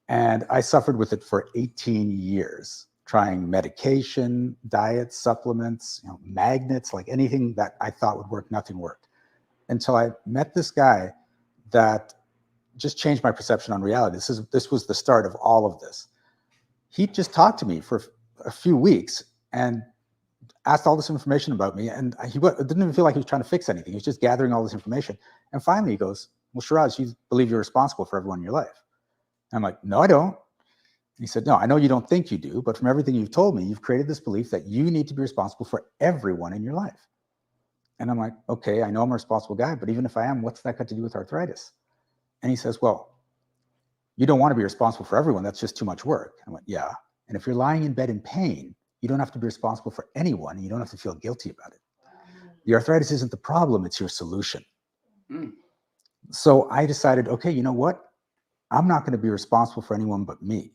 And I suffered with it for 18 years, trying medication, diet, supplements, magnets, like anything that I thought would work, nothing worked. Until I met this guy that just changed my perception on reality. This was the start of all of this. He just talked to me for a few weeks and asked all this information about me. And it didn't even feel like he was trying to fix anything. He was just gathering all this information. And finally he goes, well, Shiraz, you believe you're responsible for everyone in your life. I'm like, no, I don't. He said, no, I know you don't think you do, but from everything you've told me, you've created this belief that you need to be responsible for everyone in your life. And I'm like, okay, I know I'm a responsible guy, but even if I am, what's that got to do with arthritis? And he says, well, you don't want to be responsible for everyone. That's just too much work. I went, yeah. And if you're lying in bed in pain, you don't have to be responsible for anyone. And you don't have to feel guilty about it. The arthritis isn't the problem. It's your solution. So I decided, okay, you know what? I'm not going to be responsible for anyone but me.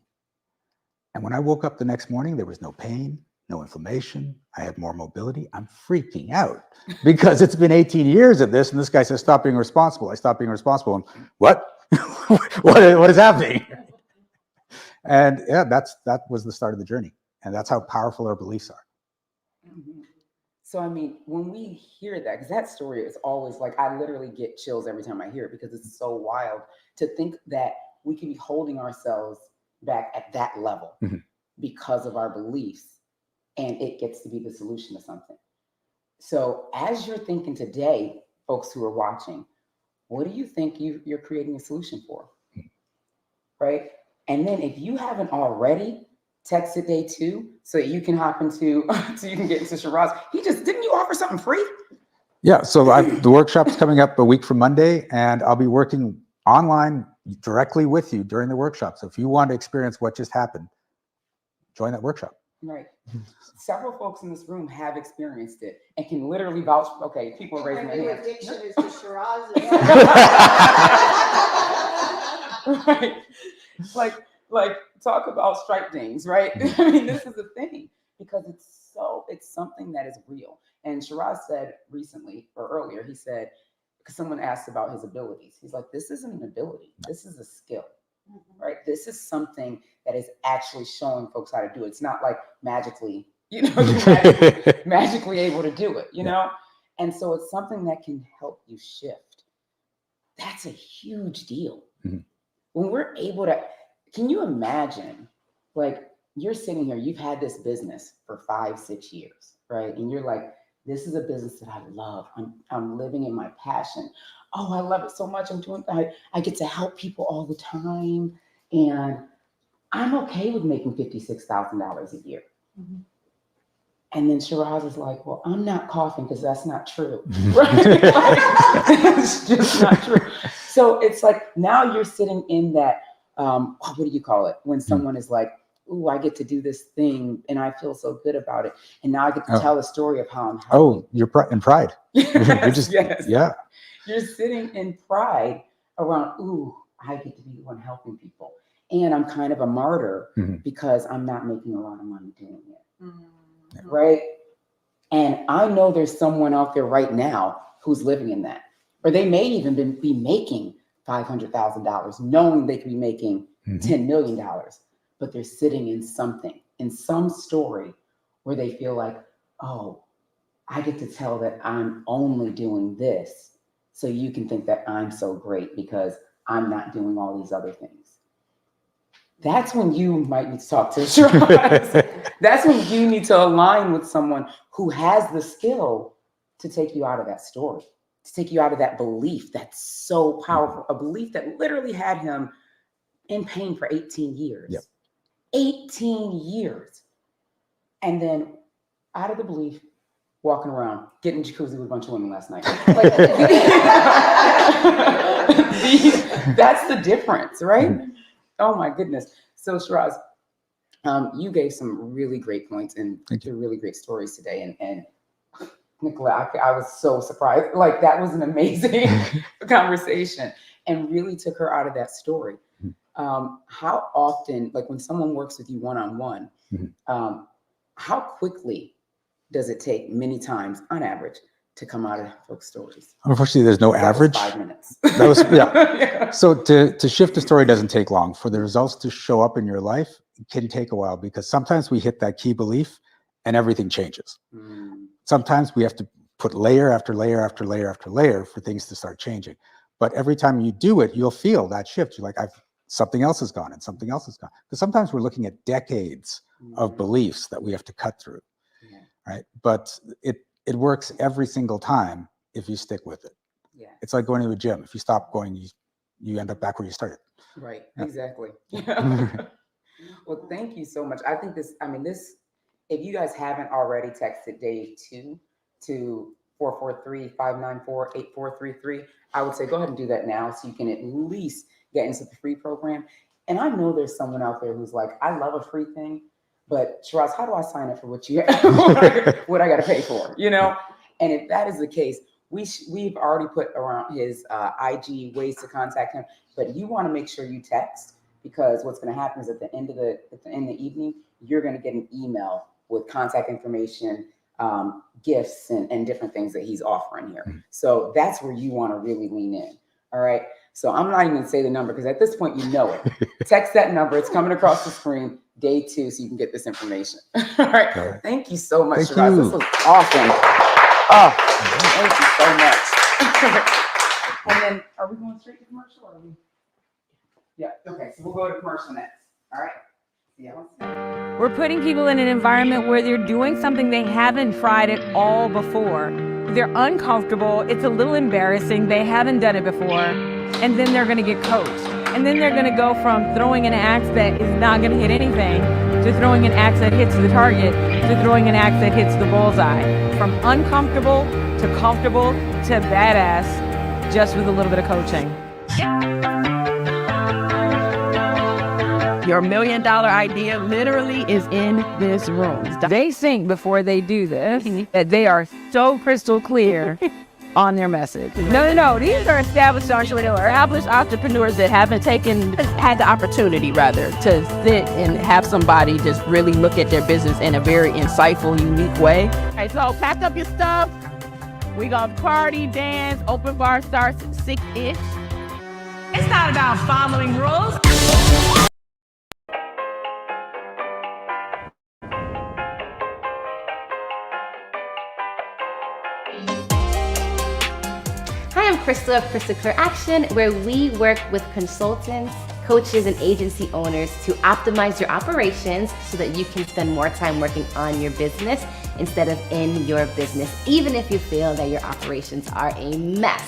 And when I woke up the next morning, there was no pain, no inflammation. I have more mobility. I'm freaking out because it's been 18 years of this. And this guy says, stop being responsible. I stopped being responsible. And what? What is happening? And yeah, that was the start of the journey. And that's how powerful our beliefs are. Mhm. So, I mean, when we hear that, because that story is always like, I literally get chills every time I hear it because it's so wild to think that we can be holding ourselves back at that level Mhm. because of our beliefs, and it gets to be the solution to something. So, as you're thinking today, folks who are watching, what do you think you're creating a solution for? Right? And then if you haven't already, text it day 2 so that you can hop into so you can get into Shiraz. Didn't you offer something free? Yeah, so the workshop's coming up a week from Monday, and I'll be working online directly with you during the workshop. So if you want to experience what just happened, join that workshop. Right. Several folks in this room have experienced it and can literally vouch. Okay, people are raising their hands. Addiction is to Shiraz. Right. Like talk about strike things, right? I mean, this is a thing because it's something that is real. And Shiraz said recently or earlier, he said, because someone asked about his abilities, he's like, this isn't an ability, this is a skill, right? This is something that is actually showing folks how to do it. It's not like magically, you're magically able to do it, you know? And so it's something that can help you shift. That's a huge deal. Mhm. When we're able to, can you imagine, like, you're sitting here, you've had this business for 5-6 years, right? And you're like, this is a business that I love. I'm living in my passion. Oh, I love it so much. I get to help people all the time. And I'm okay with making $56,000 a year. Mhm. And then Shiraz is like, well, I'm not coughing because that's not true. Right? Like, it's just not true. So it's like now you're sitting in that, what do you call it? When someone is like, ooh, I get to do this thing and I feel so good about it. And now I get to tell a story of how I'm helping. Oh, you're in pride. You're just, yes. Yeah. You're sitting in pride around, ooh, I get to be the one helping people. And I'm kind of a martyr because I'm not making a lot of money doing it. Mm-hmm. Right? And I know there's someone out there right now who's living in that. Or they may even be making $500,000, knowing they could be making $10 million. But they're sitting in something, in some story where they feel like, oh, I get to tell that I'm only doing this. So you can think that I'm so great because I'm not doing all these other things. That's when you might need to talk to Shiraz. That's when you need to align with someone who has the skill to take you out of that story, to take you out of that belief that's so powerful, a belief that literally had him in pain for 18 years. Yep. 18 years. And then out of the belief, walking around, getting jacuzzi with a bunch of women last night. Like, that's the difference, right? Oh my goodness. So Shiraz, you gave some really great points and really great stories today. And Nicola, I was so surprised. Like that was an amazing conversation and really took her out of that story. How often, like when someone works with you one-on-one, how quickly does it take many times on average to come out of folks' stories? Unfortunately, there's no average. 5 minutes. That was, yeah. So to shift the story doesn't take long. For the results to show up in your life, it can take a while because sometimes we hit that key belief and everything changes. Sometimes we have to put layer after layer after layer after layer for things to start changing. But every time you do it, you'll feel that shift. You're like, something else is gone and something else is gone. Because sometimes we're looking at decades of beliefs that we have to cut through. Right. But it works every single time if you stick with it. Yeah. It's like going to a gym. If you stop going, you end up back where you started. Right. Exactly. Well, thank you so much. I think this, if you guys haven't already texted Dave 2 to 443-594-8433, I would say go ahead and do that now so you can at least get into the free program. And I know there's someone out there who's like, I love a free thing, but Shiraz, how do I sign up for what you have? What I got to pay for, you know? And if that is the case, we've already put around his IG ways to contact him, but you want to make sure you text because what's going to happen is at the end of the evening, you're going to get an email with contact information, gifts, and different things that he's offering here. So that's where you want to really lean in. All right. So I'm not even going to say the number because at this point, you know it. Text that number. It's coming across the screen, day 2, so you can get this information. All right. All right. Thank you so much, Thank Shiraz. you. This was awesome. Oh, thank you so much. And then, are we going straight to commercial? Or are we? Yeah. Okay. So we'll go to commercial next. All right. Yeah. We're putting people in an environment where they're doing something they haven't tried at all before. They're uncomfortable. It's a little embarrassing. They haven't done it before. And then they're going to get coached. And then they're going to go from throwing an axe that is not going to hit anything to throwing an axe that hits the target to throwing an axe that hits the bullseye. From uncomfortable to comfortable to badass, just with a little bit of coaching. Your $1 million idea literally is in this room. They think before they do this that they are so crystal clear on their message. No. These are established entrepreneurs that haven't had the opportunity, rather, to sit and have somebody just really look at their business in a very insightful, unique way. Okay, so pack up your stuff. We gonna party, dance, open bar starts at 6-ish. It's not about following rules. Hi, I'm Krista of Krista Clear Action, where we work with consultants, coaches, and agency owners to optimize your operations so that you can spend more time working on your business instead of in your business, even if you feel that your operations are a mess,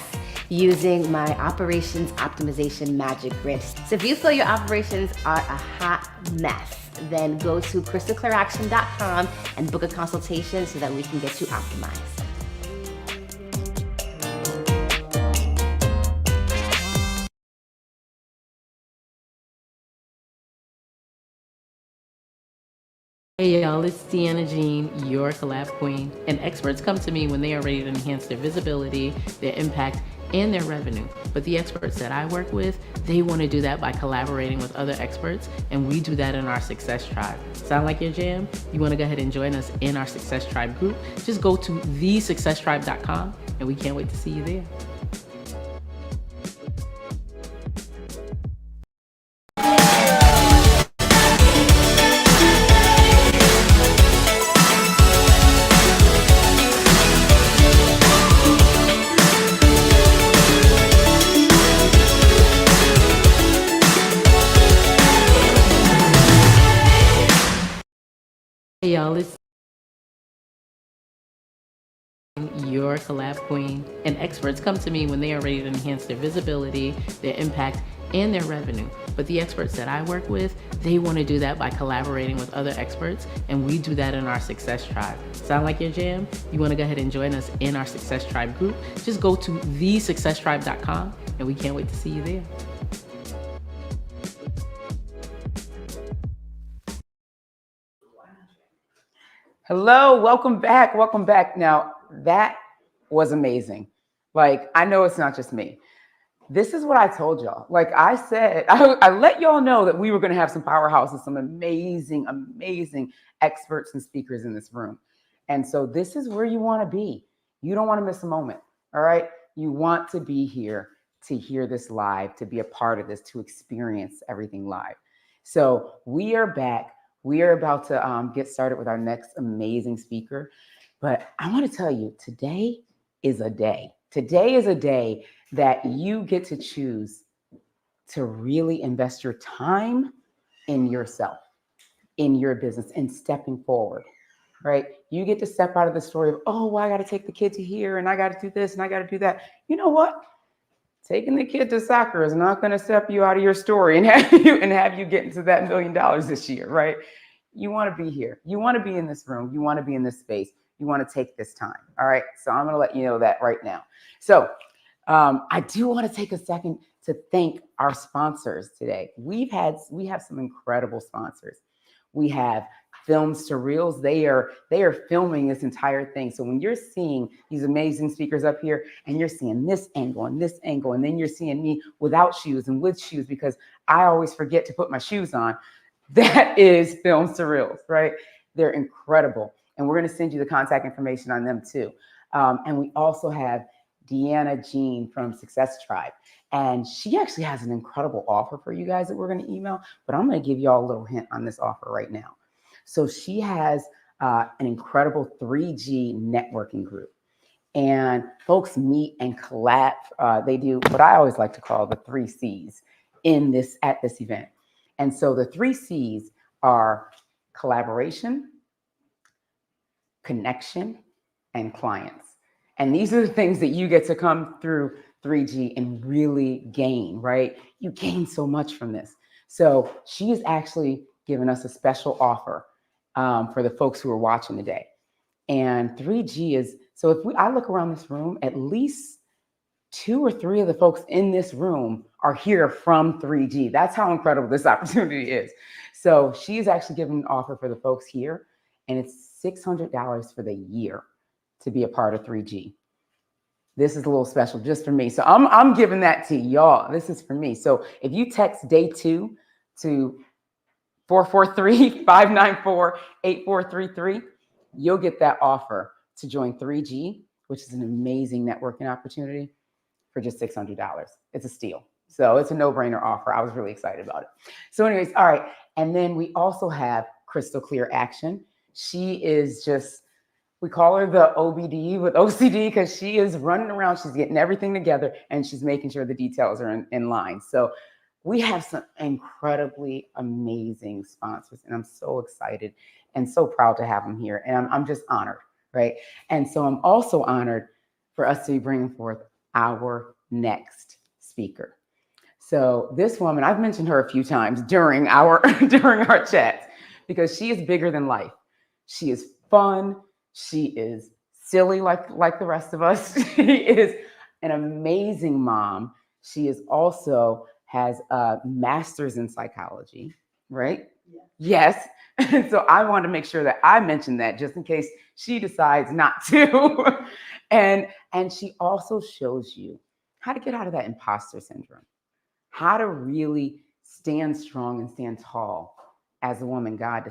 using my operations optimization magic grid. So if you feel your operations are a hot mess, then go to KristaClearAction.com and book a consultation so that we can get you optimized. Hey y'all, it's Deanna Jean, your collab queen, and experts come to me when they are ready to enhance their visibility, their impact, and their revenue. But the experts that I work with, they want to do that by collaborating with other experts, and we do that in our Success Tribe. Sound like your jam? You want to go ahead and join us in our Success Tribe group? Just go to thesuccesstribe.com, and we can't wait to see you there. Hey y'all, it's your collab queen, and experts come to me when they are ready to enhance their visibility, their impact, and their revenue. But the experts that I work with, they want to do that by collaborating with other experts, and we do that in our Success Tribe. Sound like your jam? You want to go ahead and join us in our Success Tribe group? Just go to thesuccesstribe.com, and we can't wait to see you there. Hello, welcome back. Welcome back. Now, that was amazing. Like, I know it's not just me. This is what I told y'all. Like I said, I let y'all know that we were going to have some powerhouses, some amazing, amazing experts and speakers in this room. And so this is where you want to be. You don't want to miss a moment. All right. You want to be here to hear this live, to be a part of this, to experience everything live. So we are back. We are about to get started with our next amazing speaker. But I want to tell you, today is a day. Today is a day that you get to choose to really invest your time in yourself, in your business, and stepping forward, right? You get to step out of the story of, oh, well, I got to take the kid to here, and I got to do this, and I got to do that. You know what? Taking the kid to soccer is not going to step you out of your story and have you get into that $1 million this year, right? You want to be here. You want to be in this room. You want to be in this space. You want to take this time. All right. So I'm going to let you know that right now. So I do want to take a second to thank our sponsors today. We have some incredible sponsors. We have Films to Reels. They are filming this entire thing. So when you're seeing these amazing speakers up here and you're seeing this angle, and then you're seeing me without shoes and with shoes, because I always forget to put my shoes on. That is Films to Reels, right? They're incredible. And we're going to send you the contact information on them too. And we also have Deanna Jean from Success Tribe. And she actually has an incredible offer for you guys that we're going to email. But I'm going to give you all a little hint on this offer right now. So she has an incredible 3G networking group. And folks meet and collab. They do what I always like to call the 3 C's at this event. And so the 3 C's are collaboration, connection, and clients. And these are the things that you get to come through 3G and really gain, right? You gain so much from this. So she has actually given us a special offer for the folks who are watching today. And 3G is, so if I look around this room, at least 2 or 3 of the folks in this room are here from 3G. That's how incredible this opportunity is. So she's actually given an offer for the folks here, and it's $600 for the year to be a part of 3G. This is a little special just for me. So I'm giving that to y'all. This is for me. So if you text day 2 to 443-594-8433, you'll get that offer to join 3G, which is an amazing networking opportunity, for just $600. It's a steal. So it's a no-brainer offer. I was really excited about it. So anyways, all right. And then we also have Crystal Clear Action. She is just, we call her the OBD with OCD because she is running around. She's getting everything together and she's making sure the details are in line. So we have some incredibly amazing sponsors, and I'm so excited and so proud to have them here. And I'm just honored, right? And so I'm also honored for us to be bringing forth our next speaker. So this woman, I've mentioned her a few times during our chats because she is bigger than life. She is fun. She is silly like the rest of us. She is an amazing mom. She is also has a master's in psychology, right? Yeah. Yes. And so I want to make sure that I mention that just in case she decides not to. And she also shows you how to get out of that imposter syndrome, how to really stand strong and stand tall as the woman God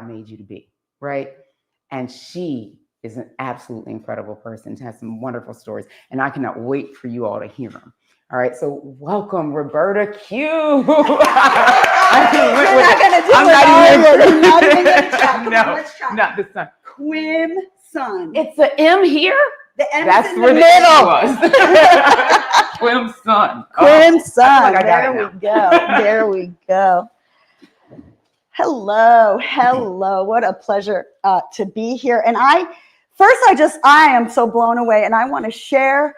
made you to be, right? And she is an absolutely incredible person. She has some wonderful stories, and I cannot wait for you all to hear them. All right, so welcome, Roberta Q. You're not going to do it. Not this time. Quim Sun. It's an M here? The M That's is in where the the middle. M was. Quim Sun. Quim Sun. like I got There it we go. There we go. Hello. What a pleasure to be here. And I am so blown away, and I want to share.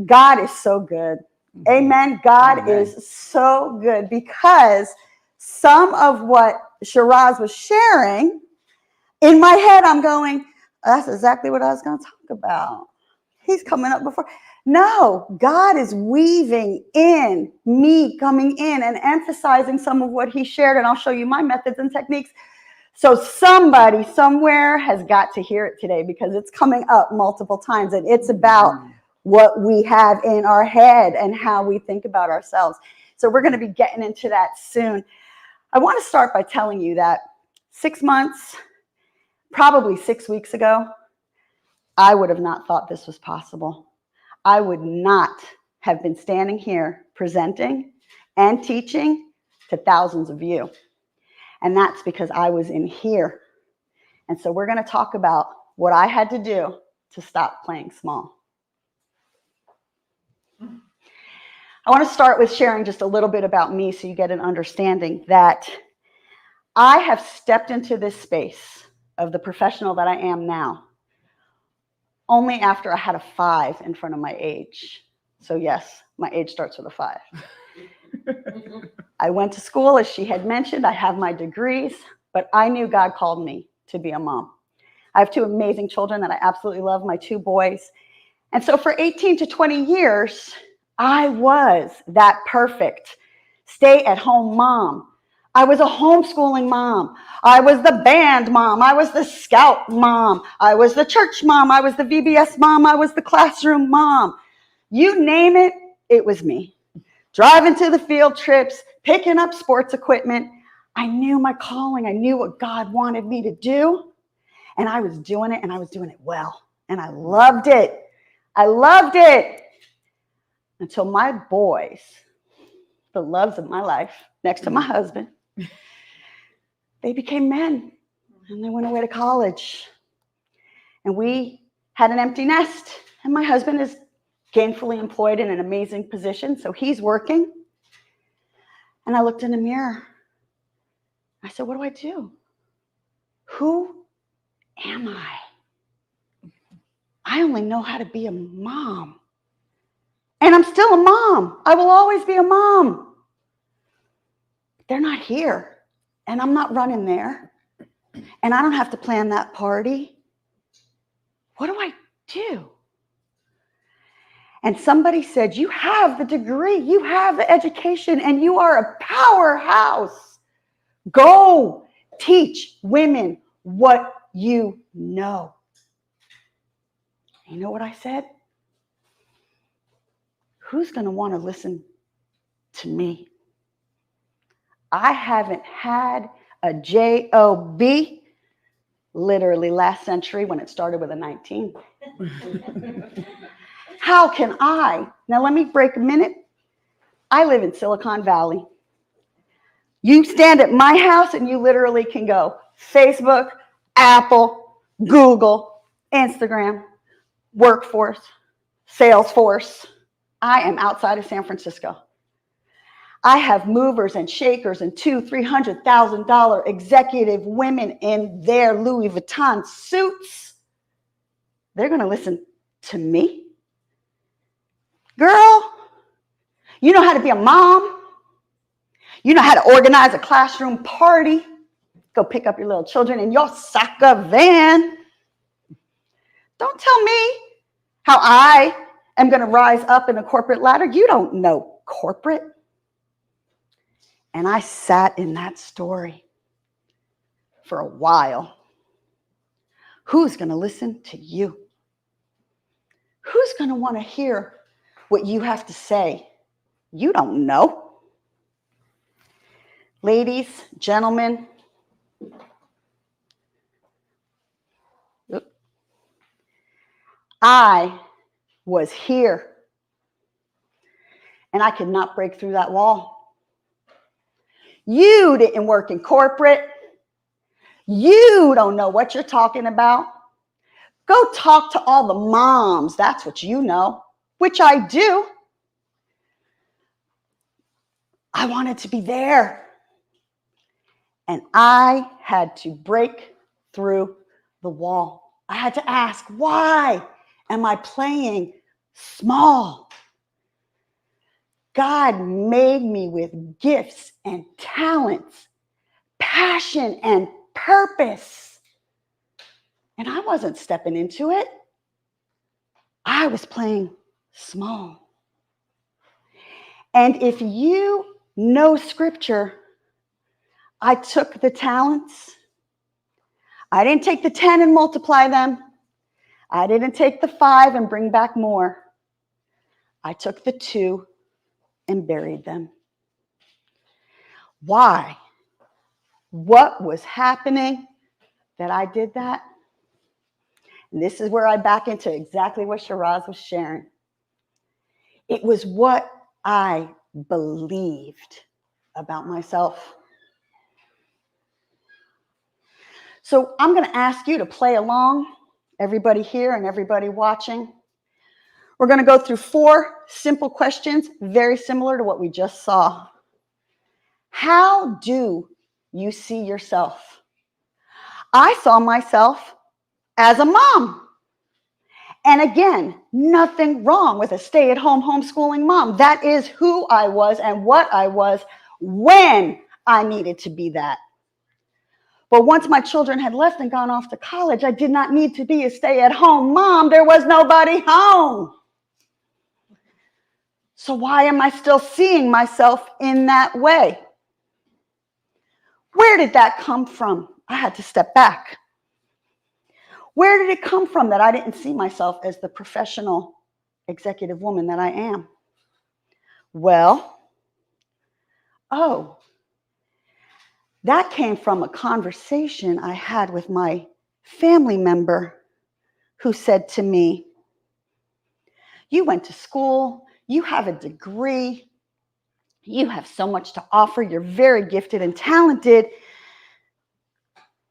God is so good. Amen. God is so good, because some of what Shiraz was sharing, in my head, I'm going, that's exactly what I was going to talk about. He's coming up before. No, God is weaving in me, coming in and emphasizing some of what he shared. And I'll show you my methods and techniques. So somebody somewhere has got to hear it today, because it's coming up multiple times, and it's about what we have in our head and how we think about ourselves. So we're going to be getting into that soon. I want to start by telling you that 6 months, probably 6 weeks ago, I would have not thought this was possible. I would not have been standing here presenting and teaching to thousands of you. And that's because I was in here. And so we're going to talk about what I had to do to stop playing small. I want to start with sharing just a little bit about me so you get an understanding that I have stepped into this space of the professional that I am now only after I had a 5 in front of my age. So yes, my age starts with a 5. I went to school, as she had mentioned. I have my degrees, but I knew God called me to be a mom. I have 2 amazing children that I absolutely love, my 2 boys. And so for 18 to 20 years, I was that perfect stay-at-home mom. I was a homeschooling mom. I was the band mom. I was the scout mom. I was the church mom. I was the VBS mom. I was the classroom mom. You name it, it was me. Driving to the field trips, picking up sports equipment. I knew my calling. I knew what God wanted me to do. And I was doing it, and I was doing it well. And I loved it. I loved it. Until my boys, the loves of my life, next to my husband, they became men. And they went away to college. And we had an empty nest. And my husband is gainfully employed in an amazing position, so he's working. And I looked in the mirror. I said, what do I do? Who am I? I only know how to be a mom. And I'm still a mom. I will always be a mom. They're not here. And I'm not running there. And I don't have to plan that party. What do I do? And somebody said, you have the degree, you have the education, and you are a powerhouse. Go teach women what you know. You know what I said? Who's going to want to listen to me? I haven't had a job literally last century when it started with a 19. How can I? Now let me break a minute. I live in Silicon Valley. You stand at my house and you literally can go Facebook, Apple, Google, Instagram, Workforce, Salesforce. I am outside of San Francisco. I have movers and shakers and $200,000-$300,000 executive women in their Louis Vuitton suits. They're going to listen to me. Girl, you know how to be a mom. You know how to organize a classroom party. Go pick up your little children in your Saka van. Don't tell me how I am going to rise up in a corporate ladder. You don't know corporate. And I sat in that story for a while. Who's going to listen to you? Who's going to want to hear what you have to say? You don't know. Ladies, gentlemen, I was here, and I could not break through that wall. You didn't work in corporate. You don't know what you're talking about. Go talk to all the moms. That's what you know, which I do. I wanted to be there. And I had to break through the wall. I had to ask, why am I playing small? God made me with gifts and talents, passion and purpose. And I wasn't stepping into it. I was playing small. And if you know scripture, I took the talents. I didn't take the 10 and multiply them. I didn't take the 5 and bring back more. I took the 2 and buried them. Why? What was happening that I did that? And this is where I back into exactly what Shiraz was sharing. It was what I believed about myself. So I'm going to ask you to play along, everybody here and everybody watching. We're going to go through 4 simple questions, very similar to what we just saw. How do you see yourself? I saw myself as a mom. And again, nothing wrong with a stay-at-home homeschooling mom. That is who I was and what I was when I needed to be that. But once my children had left and gone off to college, I did not need to be a stay-at-home mom. There was nobody home. So why am I still seeing myself in that way? Where did that come from? I had to step back. Where did it come from that I didn't see myself as the professional executive woman that I am? Well, that came from a conversation I had with my family member who said to me, "You went to school, you have a degree, you have so much to offer, you're very gifted and talented.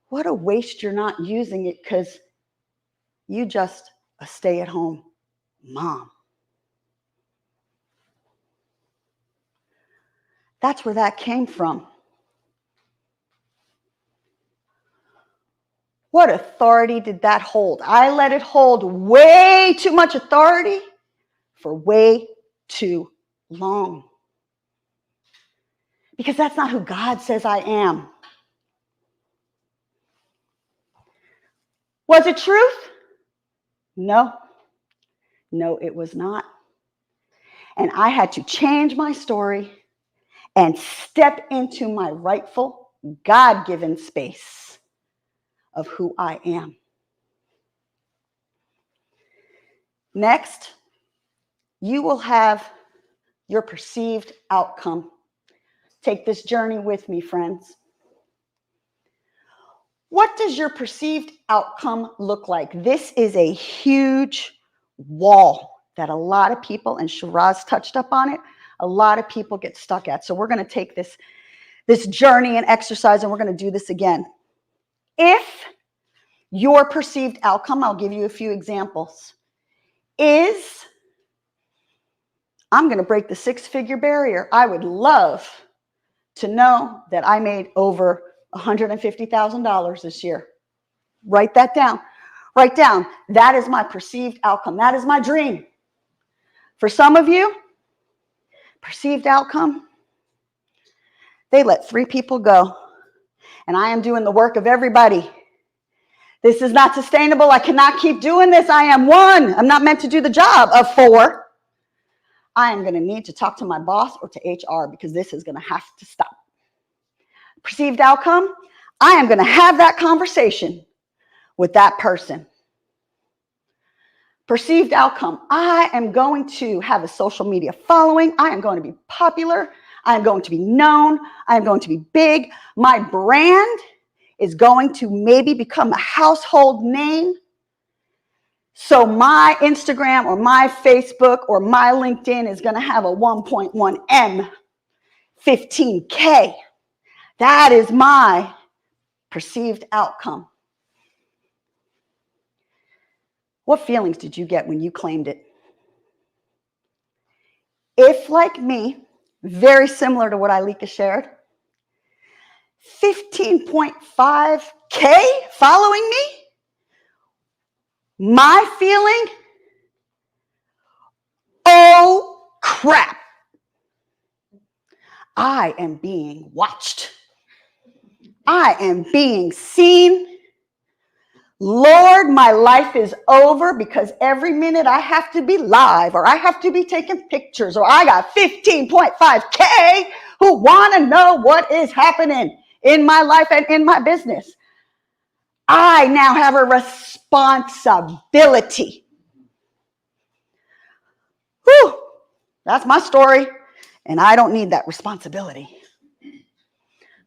What a waste you're not using it because you just a stay-at-home mom." That's where that came from. What authority did that hold? I let it hold way too much authority for way too long. Because that's not who God says I am. Was it truth? No. No, it was not. And I had to change my story and step into my rightful, God-given space of who I am. Next, you will have your perceived outcome. Take this journey with me, friends. What does your perceived outcome look like? This is a huge wall that a lot of people, and Shiraz touched up on it, a lot of people get stuck at. So we're going to take this journey and exercise, and we're going to do this again. If your perceived outcome, I'll give you a few examples, is I'm going to break the six-figure barrier. I would love to know that I made over $150,000 this year. Write that down. Write down. That is my perceived outcome. That is my dream. For some of you, perceived outcome, they let 3 people go. And I am doing the work of everybody. This is not sustainable. I cannot keep doing this. I am 1. I'm not meant to do the job of 4. I am going to need to talk to my boss or to HR because this is going to have to stop. Perceived outcome, I am going to have that conversation with that person. Perceived outcome, I am going to have a social media following. I am going to be popular. I am going to be known. I am going to be big. My brand is going to maybe become a household name. So my Instagram or my Facebook or my LinkedIn is going to have a 1.1 M, 15K. That is my perceived outcome. What feelings did you get when you claimed it? If, like me, very similar to what Ilika shared, 15.5K following me, my feeling, oh crap, I am being watched. I am being seen. Lord, my life is over because every minute I have to be live or I have to be taking pictures or I got 15.5K who want to know what is happening in my life and in my business. I now have a responsibility. Whew, that's my story, and I don't need that responsibility.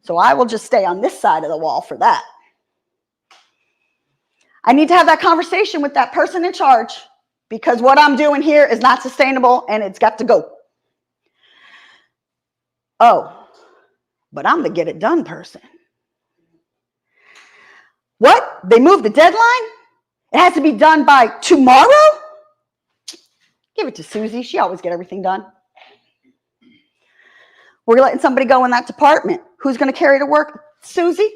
So I will just stay on this side of the wall for that. I need to have that conversation with that person in charge because what I'm doing here is not sustainable and it's got to go. Oh, but I'm the get it done person. What? They moved the deadline? It has to be done by tomorrow? Give it to Susie. She always get everything done. We're letting somebody go in that department. Who's going to carry the work? Susie.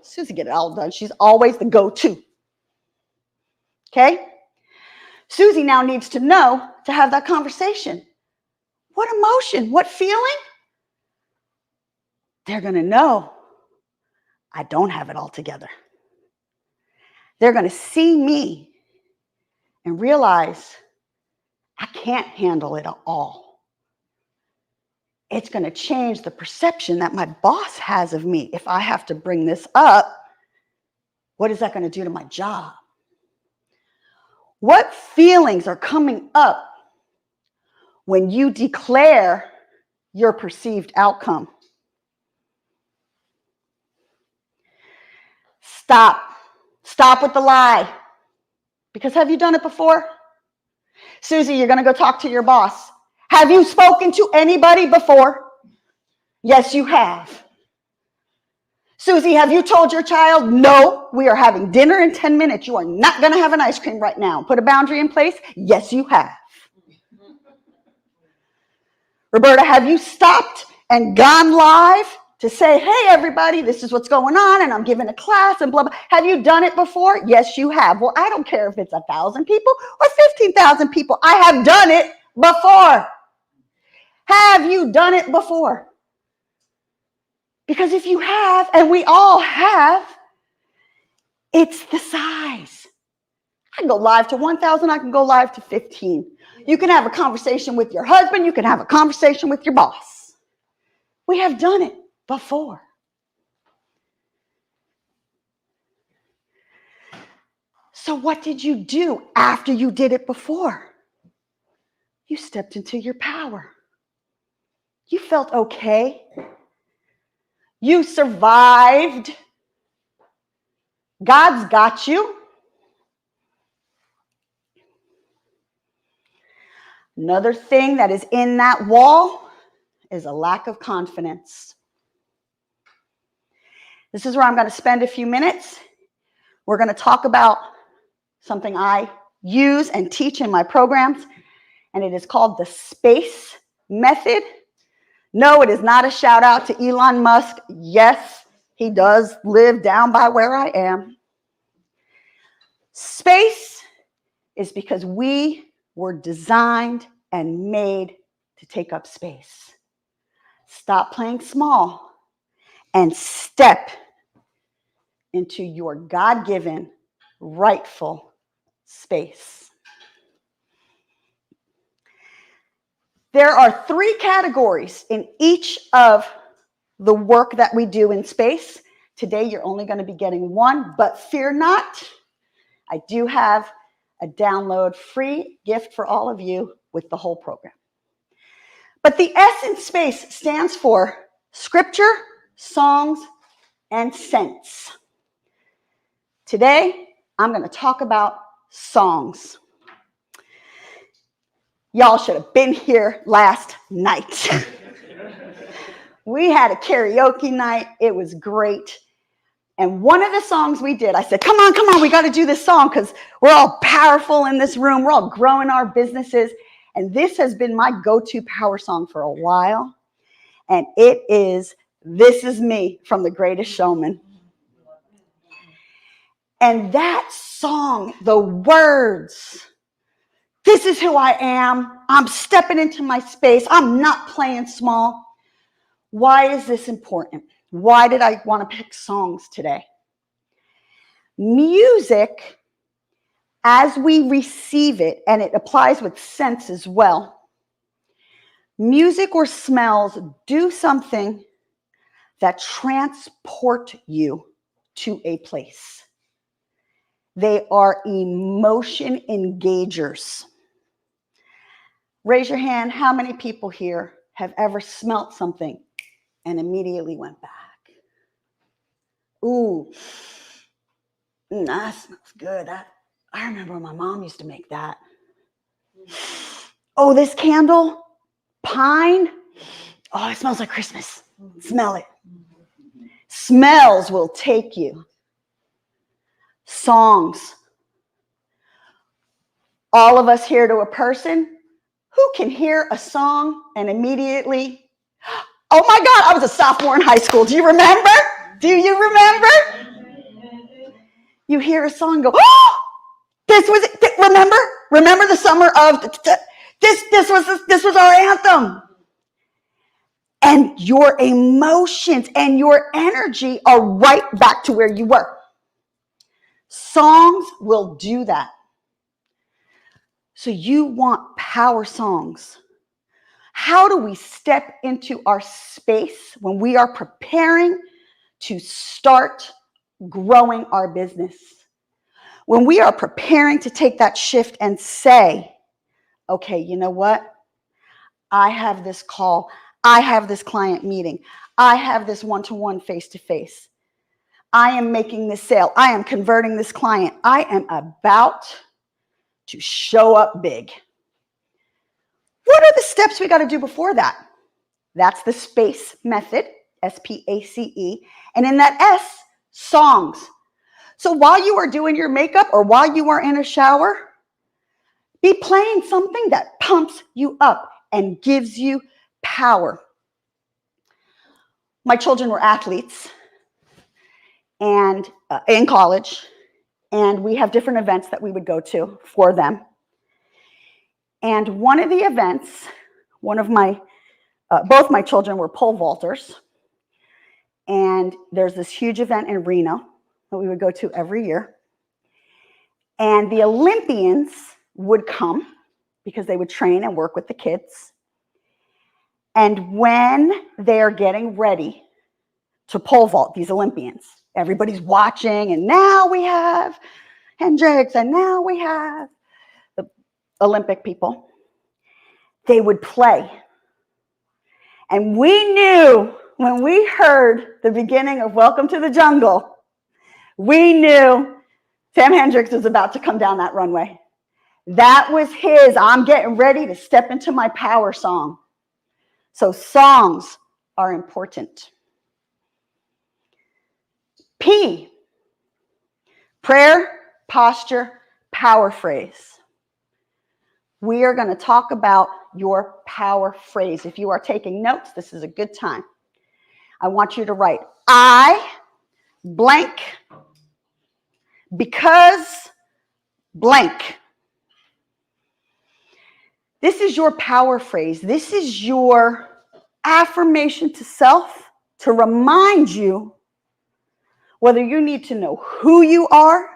Susie get it all done. She's always the go-to. Okay? Susie now needs to know to have that conversation. What emotion? What feeling? They're going to know I don't have it all together. They're going to see me and realize I can't handle it all. It's going to change the perception that my boss has of me. If I have to bring this up, what is that going to do to my job? What feelings are coming up when you declare your perceived outcome? Stop Stop with the lie. Because have you done it before? Susie, you're going to go talk to your boss. Have you spoken to anybody before? Yes, you have. Susie, have you told your child, no, we are having dinner in 10 minutes. You are not going to have an ice cream right now. Put a boundary in place? Yes, you have. Roberta, have you stopped and gone live to say, hey, everybody, this is what's going on, and I'm giving a class, and blah, blah. Have you done it before? Yes, you have. Well, I don't care if it's 1,000 people or 15,000 people. I have done it before. Have you done it before? Because if you have, and we all have, it's the size. I can go live to 1,000. I can go live to 15. You can have a conversation with your husband. You can have a conversation with your boss. We have done it before. So what did you do after you did it before? You stepped into your power. You felt okay. You survived. God's got you. Another thing that is in that wall is a lack of confidence. This is where I'm going to spend a few minutes. We're going to talk about something I use and teach in my programs, and it is called the SPACE method. No, it is not a shout out to Elon Musk. Yes, he does live down by where I am. SPACE is because we were designed and made to take up space. Stop playing small and step into your God-given, rightful space. There are 3 categories in each of the work that we do in SPACE. Today, you're only going to be getting 1, but fear not. I do have a download free gift for all of you with the whole program. But the S in SPACE stands for scripture, songs, and sense. Today, I'm going to talk about songs. Y'all should have been here last night. We had a karaoke night. It was great. And one of the songs we did, I said, come on, we got to do this song because we're all powerful in this room. We're all growing our businesses. And this has been my go-to power song for a while. And it is This Is Me from The Greatest Showman. And that song, the words, this is who I am. I'm stepping into my space. I'm not playing small. Why is this important? Why did I want to pick songs today? Music, as we receive it, and it applies with sense as well, music or smells do something that transport you to a place. They are emotion engagers. Raise your hand. How many people here have ever smelt something and immediately went back? Ooh, that smells good. I remember when my mom used to make that. Oh, this candle, pine. Oh, it smells like Christmas. Smell it. Smells will take you. Songs. All of us here to a person who can hear a song and immediately, oh my God, I was a sophomore in high school. Do you remember? Do you remember? You hear a song, go, oh, this was it. Remember the summer of this was our anthem. And your emotions and your energy are right back to where you were. Songs will do that. So you want power songs. How do we step into our space when we are preparing to start growing our business? When we are preparing to take that shift and say, okay, you know what? I have this call. I have this client meeting. I have this one-to-one face-to-face. I am making this sale. I am converting this client. I am about to show up big. What are the steps we got to do before that? That's the SPACE method, SPACE. And in that S, songs. So while you are doing your makeup or while you are in a shower, be playing something that pumps you up and gives you power. My children were athletes and in college, and we have different events that we would go to for them. And one of the events, both my children were pole vaulters, and there's this huge event in Reno that we would go to every year. And the Olympians would come because they would train and work with the kids. And when they're getting ready to pole vault, these Olympians, everybody's watching, and now we have Hendricks, and now we have the Olympic people. They would play. And we knew when we heard the beginning of Welcome to the Jungle, we knew Sam Hendricks was about to come down that runway. That was his, I'm getting ready to step into my power song. So songs are important. P, prayer, posture, power phrase. We are going to talk about your power phrase. If you are taking notes, this is a good time. I want you to write, I blank because blank. This is your power phrase. This is your affirmation to self to remind you whether you need to know who you are,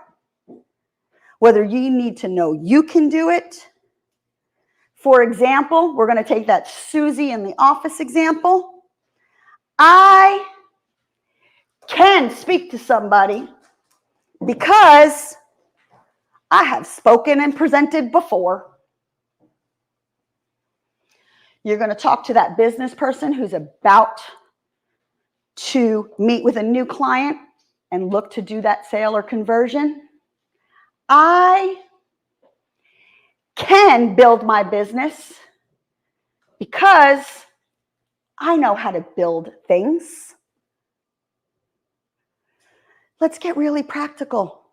whether you need to know you can do it. For example, we're going to take that Susie in the office example. I can speak to somebody because I have spoken and presented before. You're going to talk to that business person who's about to meet with a new client and look to do that sale or conversion. I can build my business because I know how to build things. Let's get really practical.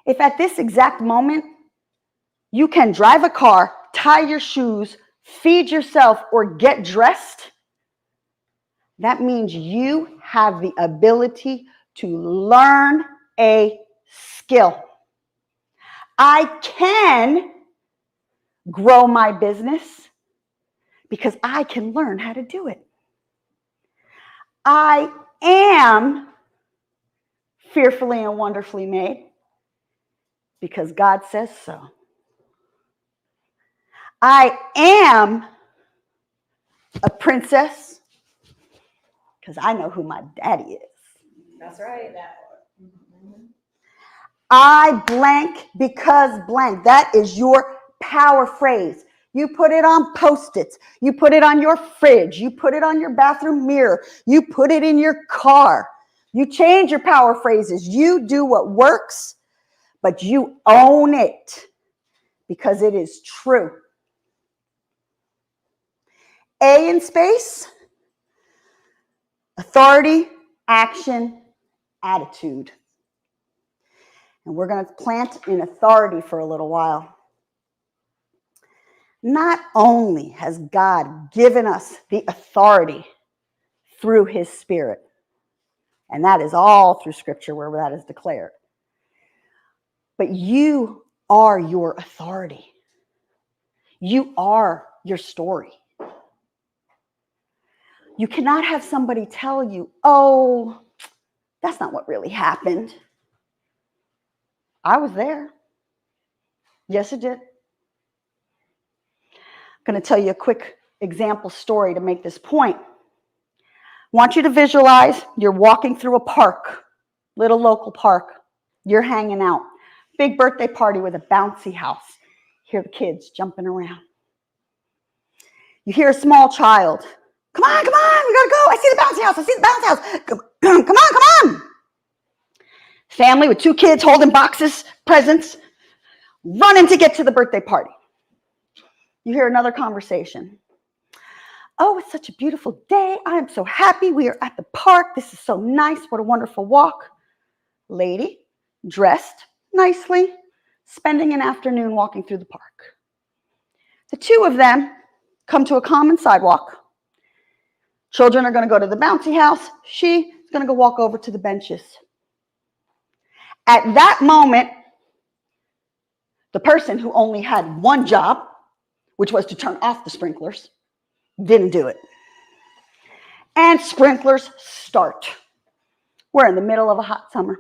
If at this exact moment you can drive a car, tie your shoes, feed yourself, or get dressed, that means you have the ability to learn a skill. I can grow my business because I can learn how to do it. I am fearfully and wonderfully made because God says so. I am a princess because I know who my daddy is. That's right. I blank because blank. That is your power phrase. You put it on Post-its. You put it on your fridge. You put it on your bathroom mirror. You put it in your car. You change your power phrases. You do what works, but you own it because it is true. A in space, authority, action, attitude. And we're going to plant in authority for a little while. Not only has God given us the authority through his Spirit, and that is all through Scripture where that is declared, but you are your authority. You are your story. You cannot have somebody tell you, oh, that's not what really happened. I was there. Yes, it did. I'm going to tell you a quick example story to make this point. I want you to visualize you're walking through a park, little local park. You're hanging out. Big birthday party with a bouncy house. Hear the kids jumping around. You hear a small child. Come on, we gotta go. I see the bouncy house. Come on. family with 2 kids holding boxes, presents, running to get to the birthday party. You hear another conversation. Oh, it's such a beautiful day. I am so happy we are at the park. This is so nice. What a wonderful walk. Lady, dressed nicely, spending an afternoon walking through the park. The 2 of them come to a common sidewalk. Children are going to go to the bouncy house. She's going to go walk over to the benches. At that moment, the person who only had one job, which was to turn off the sprinklers, didn't do it. And sprinklers start. We're in the middle of a hot summer.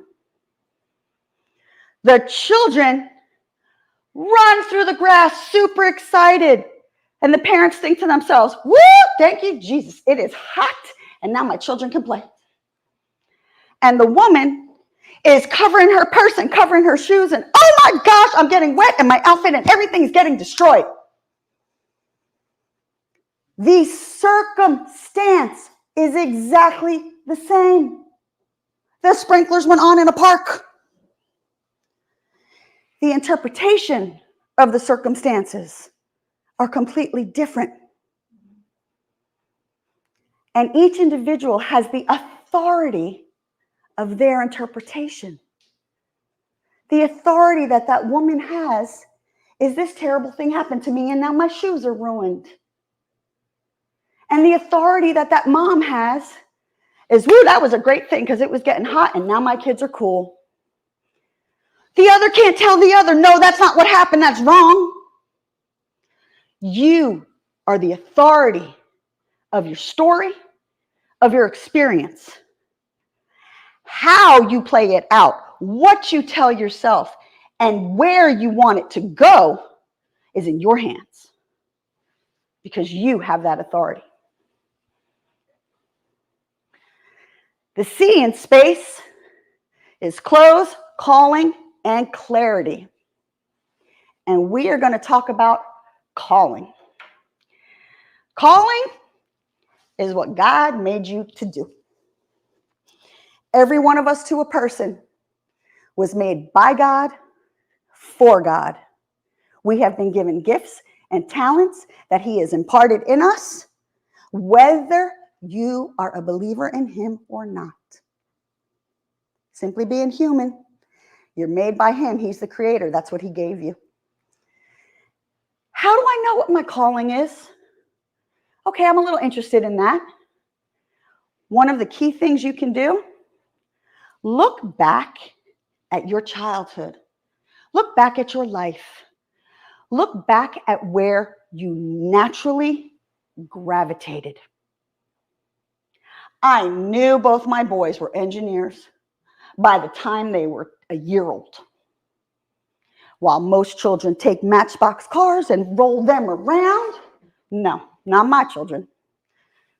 The children run through the grass, super excited. And the parents think to themselves, woo, thank you, Jesus. It is hot, and now my children can play. And the woman is covering her purse and covering her shoes, and oh my gosh, I'm getting wet, and my outfit and everything is getting destroyed. The circumstance is exactly the same. The sprinklers went on in a park. The interpretation of the circumstances are completely different. And each individual has the authority of their interpretation. The authority that that woman has is, this terrible thing happened to me and now my shoes are ruined. And the authority that that mom has is, woo, that was a great thing because it was getting hot and now my kids are cool. The other can't tell the other, no, that's not what happened, that's wrong. You are the authority of your story, of your experience. How you play it out, what you tell yourself, and where you want it to go is in your hands, because you have that authority. The C in space is close, calling, and clarity. And we are going to talk about calling. Calling is what God made you to do. Every one of us, to a person, was made by God, for God. We have been given gifts and talents that He has imparted in us, whether you are a believer in Him or not. Simply being human, you're made by Him. He's the creator. That's what He gave you. How do I know what my calling is? Okay, I'm a little interested in that. One of the key things you can do, look back at your childhood. Look back at your life. Look back at where you naturally gravitated. I knew both my boys were engineers by the time they were a year old. While most children take matchbox cars and roll them around, no, not my children.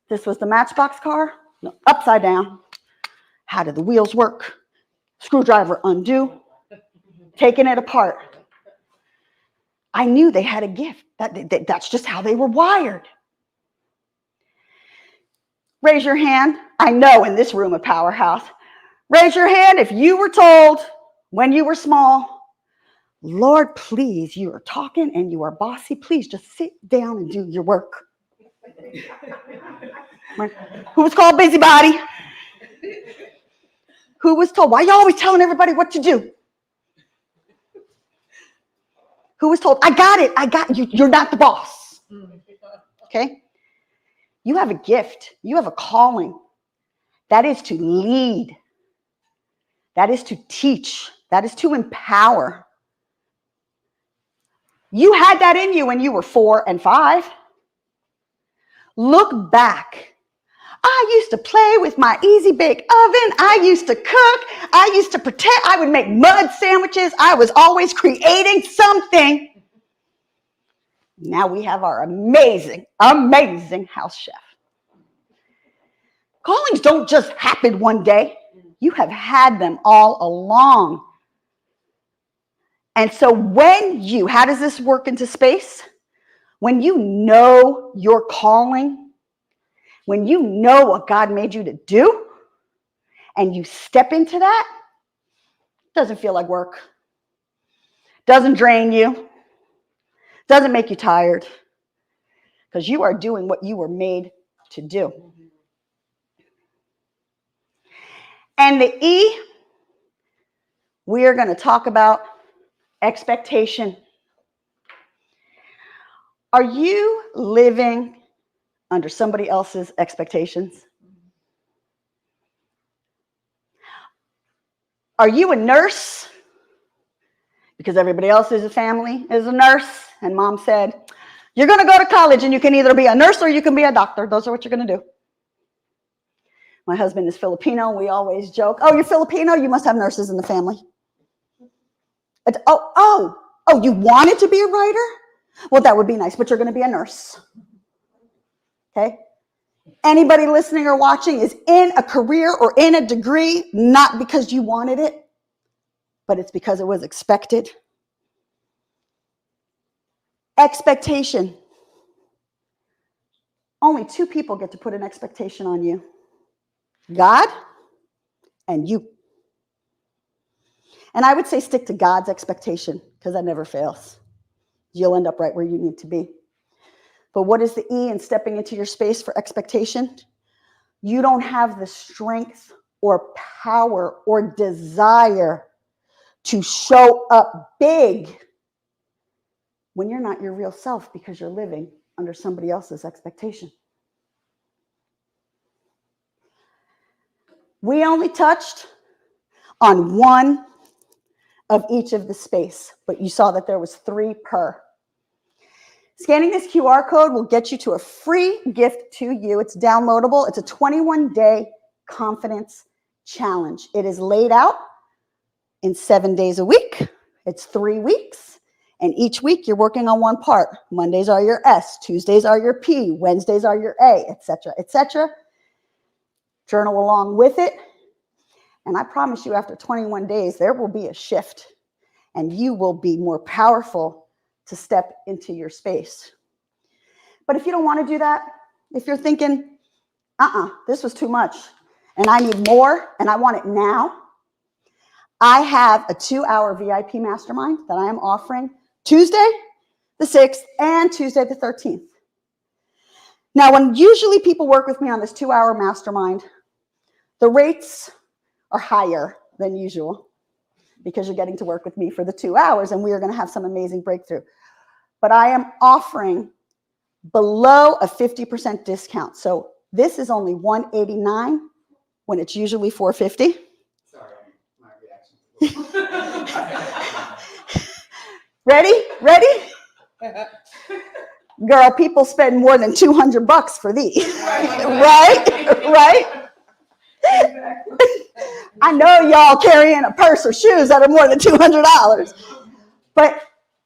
This was the matchbox car, no, upside down. How do the wheels work? Screwdriver undo, taking it apart. I knew they had a gift. That's just how they were wired. Raise your hand. I know in this room a powerhouse. Raise your hand if you were told when you were small, Lord, please, you are talking and you are bossy. Please just sit down and do your work. Who was called busybody? Who was told, why are you always telling everybody what to do? Who was told, I got you, you're not the boss. Okay? You have a gift. You have a calling. That is to lead. That is to teach. That is to empower. You had that in you when you were 4 and 5. Look back. I used to play with my easy bake oven. I used to cook. I used to pretend. I would make mud sandwiches. I was always creating something. Now we have our amazing, amazing house chef. Callings don't just happen one day. You have had them all along. And so how does this work into space? When you know your calling, when you know what God made you to do, and you step into that, Doesn't feel like work. Doesn't drain you. Doesn't make you tired. Because you are doing what you were made to do. And the E, we are going to talk about expectation. Are you living under somebody else's expectations? Are you a nurse? Because everybody else in the family is a nurse, and mom said, you're going to go to college and you can either be a nurse or you can be a doctor. Those are what you're going to do. My husband is Filipino. We always joke, oh, you're Filipino? You must have nurses in the family. It's, oh, you wanted to be a writer? Well, that would be nice, but you're going to be a nurse. Okay? Anybody listening or watching is in a career or in a degree, not because you wanted it, but it's because it was expected. Expectation. Only two people get to put an expectation on you. God and you. And I would say stick to God's expectation, because that never fails. You'll end up right where you need to be. But what is the E in stepping into your space for expectation? You don't have the strength or power or desire to show up big when you're not your real self, because you're living under somebody else's expectation. We only touched on one of each of the space, but you saw that there was 3 per. Scanning this QR code will get you to a free gift to you. It's downloadable. It's a 21-day confidence challenge. It is laid out in 7 days a week. It's 3 weeks. And each week you're working on one part. Mondays are your S, Tuesdays are your P, Wednesdays are your A, etc., etc. Journal along with it. And I promise you, after 21 days, there will be a shift and you will be more powerful to step into your space. But if you don't want to do that, if you're thinking, this was too much and I need more and I want it now, I have a 2-hour VIP mastermind that I am offering Tuesday the 6th and Tuesday the 13th. Now, when usually people work with me on this 2-hour mastermind, the rates are higher than usual because you're getting to work with me for the 2 hours and we are going to have some amazing breakthrough. But I am offering below a 50% discount. So this is only $189 when it's usually $450. Sorry, my reaction. Ready? Girl, people spend more than $200 for these. Right? I know y'all carrying a purse or shoes that are more than $200, but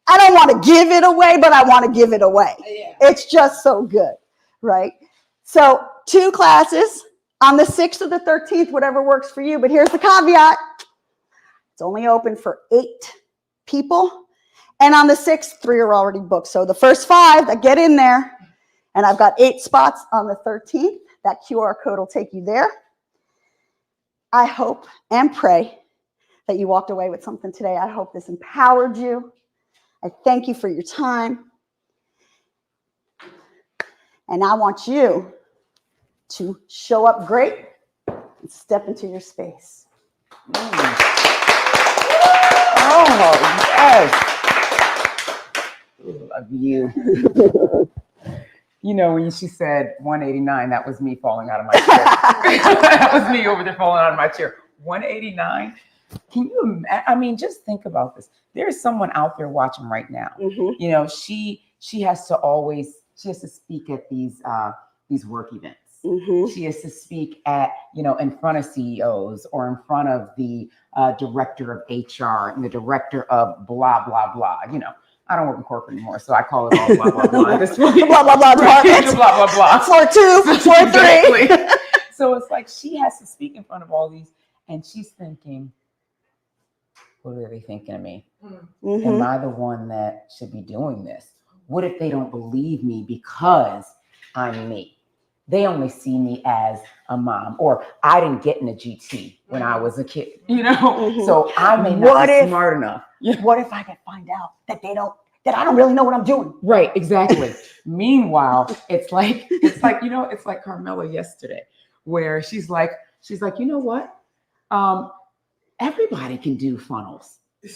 I don't want to give it away, but I want to give it away. Yeah. It's just so good, right? So 2 classes on the 6th or the 13th, whatever works for you. But here's the caveat. It's only open for 8 people. And on the 6th, 3 are already booked. So the first 5 that get in there, and I've got 8 spots on the 13th, that QR code will take you there. I hope and pray that you walked away with something today. I hope this empowered you. I thank you for your time. And I want you to show up great and step into your space. Oh, yes. Love you. You know, when she said 189, that was me falling out of my chair. That was me over there falling out of my chair. 189? Can you imagine? I mean, just think about this. There's someone out there watching right now. Mm-hmm. You know, she has to speak at these work events. Mm-hmm. She has to speak at, in front of CEOs or in front of the director of HR and the director of blah, blah, blah. I don't work in corporate anymore, so I call it all blah, blah, blah. This blah, blah, blah, department. Blah, blah, blah. Floor 2, floor 3. So it's like she has to speak in front of all these, and she's thinking, what are they thinking of me? Mm-hmm. Am I the one that should be doing this? What if they don't believe me because I'm me? they only see me as a mom, or I didn't get in a GT when I was a kid, you know? Mhm. So I may not What be if- smart enough. What if I could find out that that I don't really know what I'm doing? Right, exactly. Meanwhile, it's like, you know, it's like Carmela yesterday, where she's like, you know what? Everybody can do funnels. No,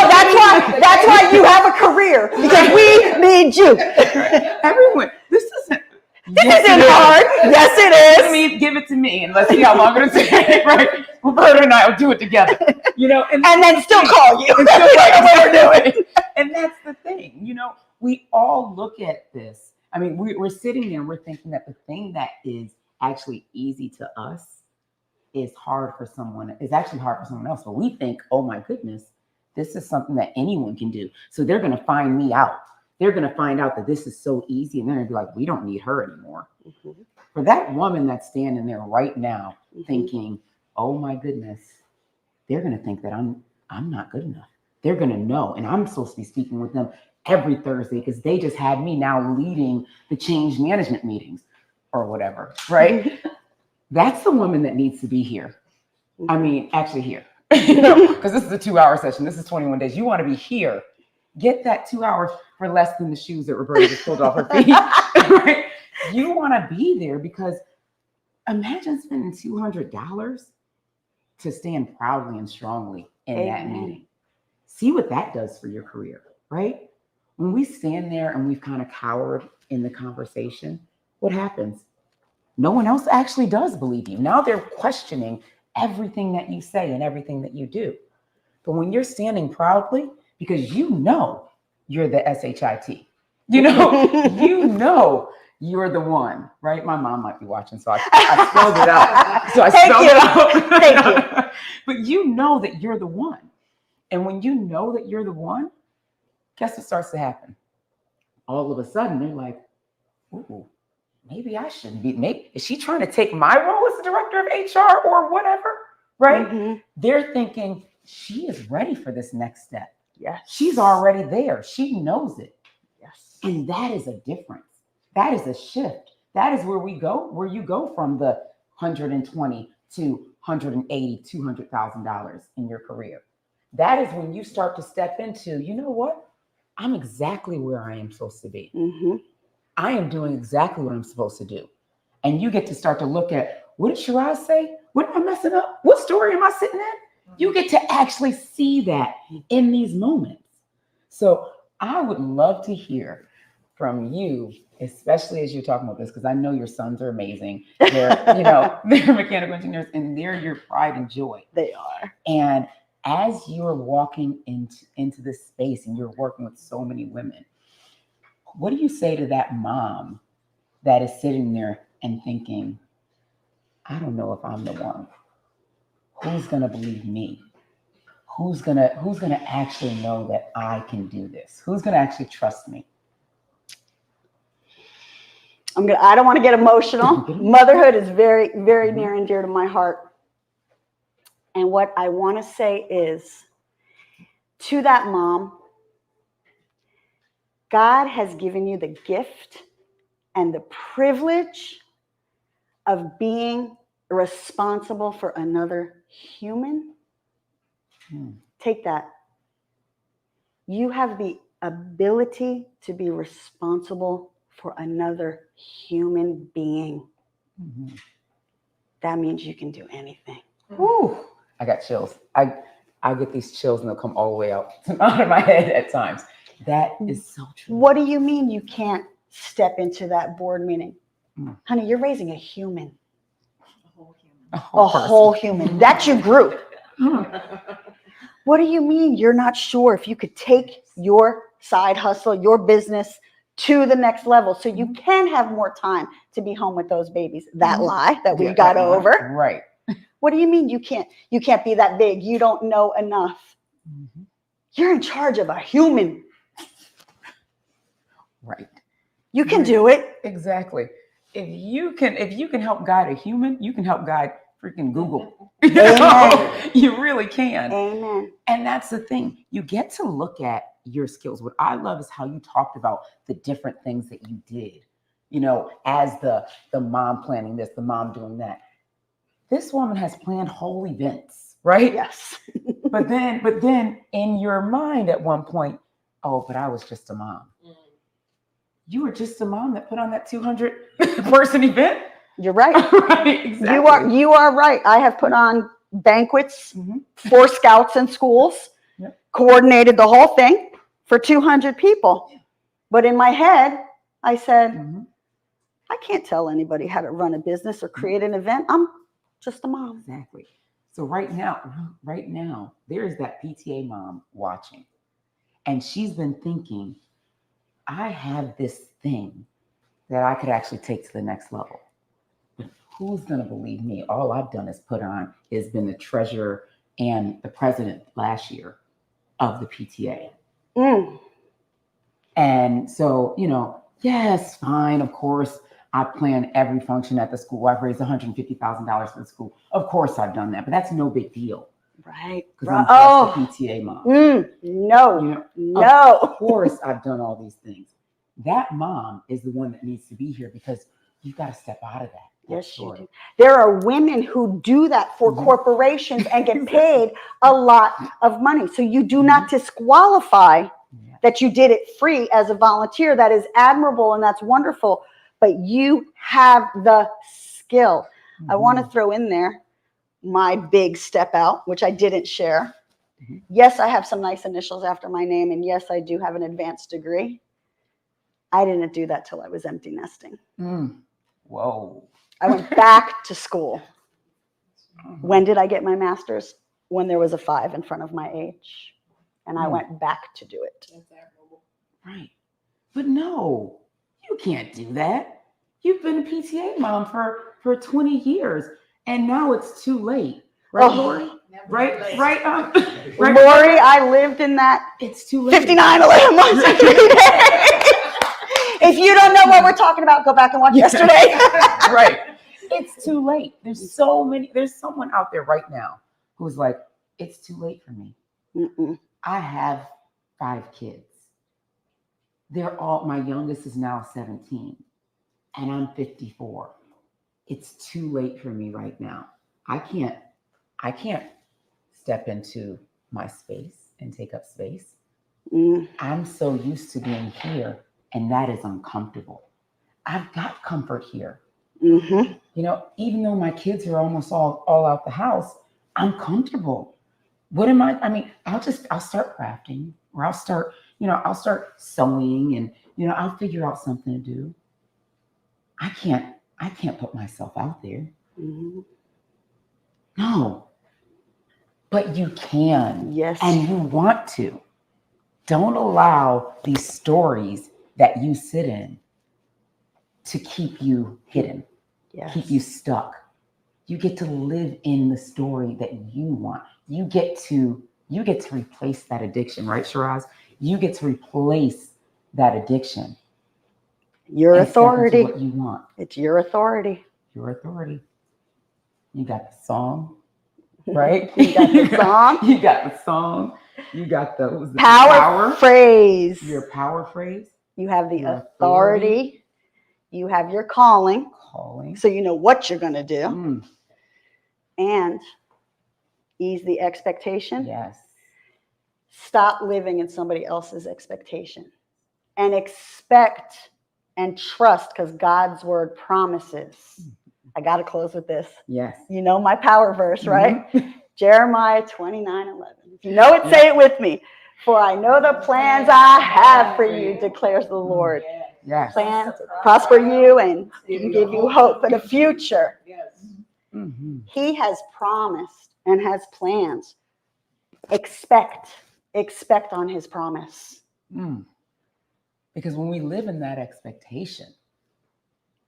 that's why you have a career, because we need you. Everyone, this isn't hard. Yes, it I mean, give it to me and let's see how long it'll take, right? Roberta and I will do it together, you know, And then still call you. and still like what we're doing. And that's the thing, you know, we all look at this. I mean, we're sitting there and we're thinking that the thing that is actually easy to us is actually hard for someone else. But we think, oh my goodness, this is something that anyone can do. So they're going to find me out. They're going to find out that this is so easy. And they're going to be like, we don't need her anymore. Mm-hmm. For that woman that's standing there right now Mm-hmm. thinking, oh my goodness, they're going to think that I'm not good enough. They're going to know. And I'm supposed to be speaking with them every Thursday because they just had me now leading the change management meetings or whatever, right? That's the woman that needs to be here. I mean, actually here, because this is a 2-hour session. This is 21 days. You want to be here. Get that 2 hours for less than the shoes that Roberta just pulled off her feet. Right? You want to be there because imagine spending $200 to stand proudly and strongly in that meeting. See what that does for your career, right? When we stand there and we've kind of cowered in the conversation, what happens? No one else actually does believe you. Now they're questioning everything that you say and everything that you do. But when you're standing proudly, because you know you're the SHIT, you know you're the one, right? My mom might be watching, so I spelled it out. So I spelled it out. Thank you. But you know that you're the one. And when you know that you're the one, guess what starts to happen? All of a sudden, they're like, ooh, maybe I shouldn't be. Maybe is she trying to take my role as the director of HR or whatever? Right? Mm-hmm. They're thinking she is ready for this next step. Yes. She's already there. She knows it. Yes. And that is a difference. That is a shift. That is where you go from the 120 to 180, $200,000 in your career. That is when you start to step into, you know what? I'm exactly where I am supposed to be. Mm-hmm. I am doing exactly what I'm supposed to do. And you get to start to look at, what did Shiraz say? What am I messing up? What story am I sitting in? You get to actually see that in these moments. So I would love to hear from you, especially as you're talking about this, because I know your sons are amazing. They're, they're mechanical engineers and they're your pride and joy. They are. And as you're walking into this space and you're working with so many women, what do you say to that mom that is sitting there and thinking, I don't know if I'm the one. Who's going to believe me? Who's going to actually know that I can do this? Who's going to actually trust me? I don't want to get emotional. Motherhood is very, very near and dear to my heart. And what I want to say is to that mom, God has given you the gift and the privilege of being responsible for another human. Take that. You have the ability to be responsible for another human being. Mm-hmm. That means you can do anything. Whew. I got chills. I get these chills and they'll come all the way out of my head at times. That is so true. What do you mean you can't step into that board meeting? Honey, you're raising a human. A whole human. That's your group. What do you mean you're not sure if you could take your side hustle, your business to the next level so you can have more time to be home with those babies? That lie that we got over. Right. What do you mean you can't be that big? You don't know enough. Mm-hmm. You're in charge of a human. Right. You can do it. Exactly. If you can help guide a human, you can help guide freaking Google. Amen. You really can. Amen. And that's the thing. You get to look at your skills. What I love is how you talked about the different things that you did, you know, as the mom planning this, the mom doing that. This woman has planned whole events, right? Yes. But then in your mind at one point, oh, but I was just a mom. You were just a mom that put on that 200 person event. You're right. Right, exactly. You are right. I have put on banquets Mhm. for scouts and schools, Yep. coordinated the whole thing for 200 people. But in my head, I said, Mhm. I can't tell anybody how to run a business or create an event. I'm just a mom. Exactly. So right now, there is that PTA mom watching, and she's been thinking, I have this thing that I could actually take to the next level. But who's going to believe me? All I've done is been the treasurer and the president last year of the PTA. Mm. And so, you know, yes, fine, of course, I plan every function at the school. I've raised $150,000 for the school. Of course I've done that, but that's no big deal Right. because I'm Oh, just a PTA mom. no, You know, no. of course I've done all these things. That mom is the one that needs to be here because you've got to step out of that. Yes, you story. do. There are women who do that for Mhm. corporations and get paid a lot of money. So you do not disqualify Yeah. that you did it free as a volunteer. That is admirable and that's wonderful. But you have the skill. I want to throw in there my big step out, which I didn't share. Mhm. Yes, I have some nice initials after my name. And yes, I do have an advanced degree. I didn't do that till I was empty nesting. Whoa. I went back to school. Mhm. When did I get my master's? When there was a 5 in front of my age. And I went back to do it. Right. But no, you can't do that. You've been a PTA mom for 20 years and now it's too late. Right, Oh. Lori? Right? Right? Lori, right? I lived in that It's too late. 59 11 months every day. If you don't know what we're talking about, go back and watch yesterday. Right. It's too late. There's someone out there right now who's like, it's too late for me. Mm-mm. I have 5 kids. My youngest is now 17 and I'm 54. It's too late for me right now. I can't step into my space and take up space. I'm so used to being here and that is uncomfortable. I've got comfort here. Mm-hmm. You know, even though my kids are almost all out the house, I'm comfortable. I'll start crafting or I'll start sewing and, I'll figure out something to do. I can't put myself out there. Mm-hmm. No, but you can. Yes. And you want to. Don't allow these stories that you sit in to keep you hidden, Yes. keep you stuck. You get to live in the story that you want. You get to replace that addiction, right, Shiraz? You get to replace that addiction. Your and step into authority. what you want. It's your authority. Your authority. You got the song, right? You got the song. You got the song. You got the Power phrase. Your power phrase. You have the Your authority. You have your calling. Calling. So you know what you're going to do. Mm, And ease the expectation. yes. Stop living in somebody else's expectation. And expect and trust, because God's word promises. I got to close with this. Yes. You know my power verse, right? Mhm. Jeremiah 29:11. If you know it, say it with me. For I know the plans I have for you, declares the Lord. Yes. Plans to prosper you and give you hope for the future. Mhm. He has promised and has plans. Expect on his promise. Mm. Because when we live in that expectation,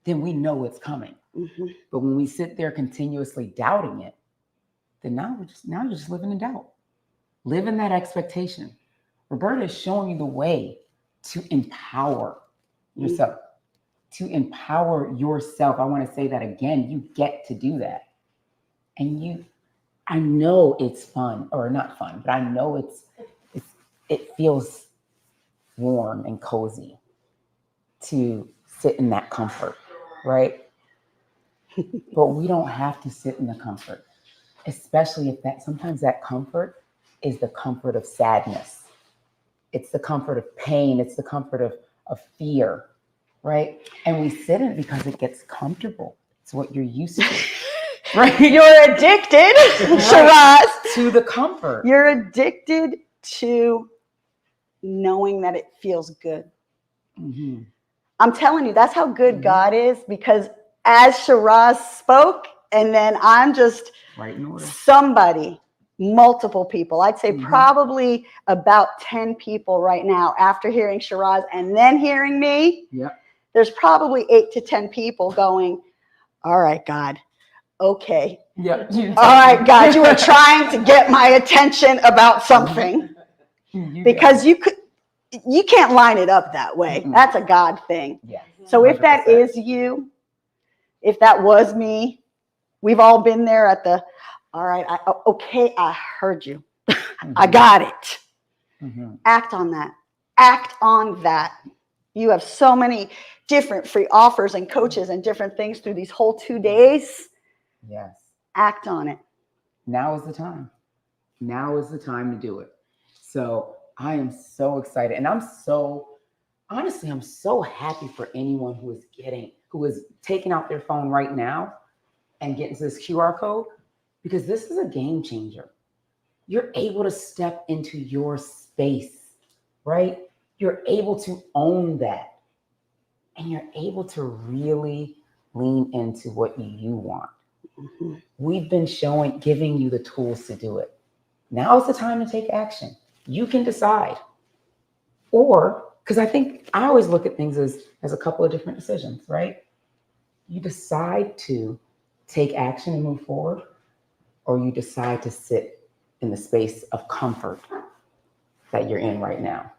then we know it's coming. Mm-hmm. But when we sit there continuously doubting it, then now you're just living in doubt. Live in that expectation. Roberta is showing you the way to empower yourself. To empower yourself. I want to say that again. You get to do that. And I know it's fun, or not fun, but I know it feels warm and cozy to sit in that comfort, right? But we don't have to sit in the comfort, especially if sometimes that comfort is the comfort of sadness. It's the comfort of pain. It's the comfort of fear, right? And we sit in it because it gets comfortable. It's what you're used to, right? You're addicted, Shiraz, To the comfort. You're addicted to knowing that it feels good. Mm-hmm. I'm telling you, that's how good God is, because as Shiraz spoke, and then I'm just Right in order. somebody, multiple people, I'd say probably about 10 people right now after hearing Shiraz and then hearing me. Yep. There's probably 8 to 10 people going, all right, God, okay. Yep. All right, God, you were trying to get my attention about something, because you can't line it up that way. That's a God thing. Yeah. So if that 100%. is you, if that was me, we've all been there at the, all right, okay, I heard you. I got it. Mm-hmm. Act on that. Act on that. You have so many different free offers and coaches and different things through these whole 2 days. Yes. Act on it. Now is the time. Now is the time to do it. So I am so excited. And I'm so happy for anyone who is taking out their phone right now and getting to this QR code, because this is a game changer. You're able to step into your space, right? You're able to own that. And you're able to really lean into what you want. Mm-hmm. We've been giving you the tools to do it. Now is the time to take action. You can decide. Or, because I always look at things as a couple of different decisions, right? You decide to take action and move forward, or you decide to sit in the space of comfort that you're in right now.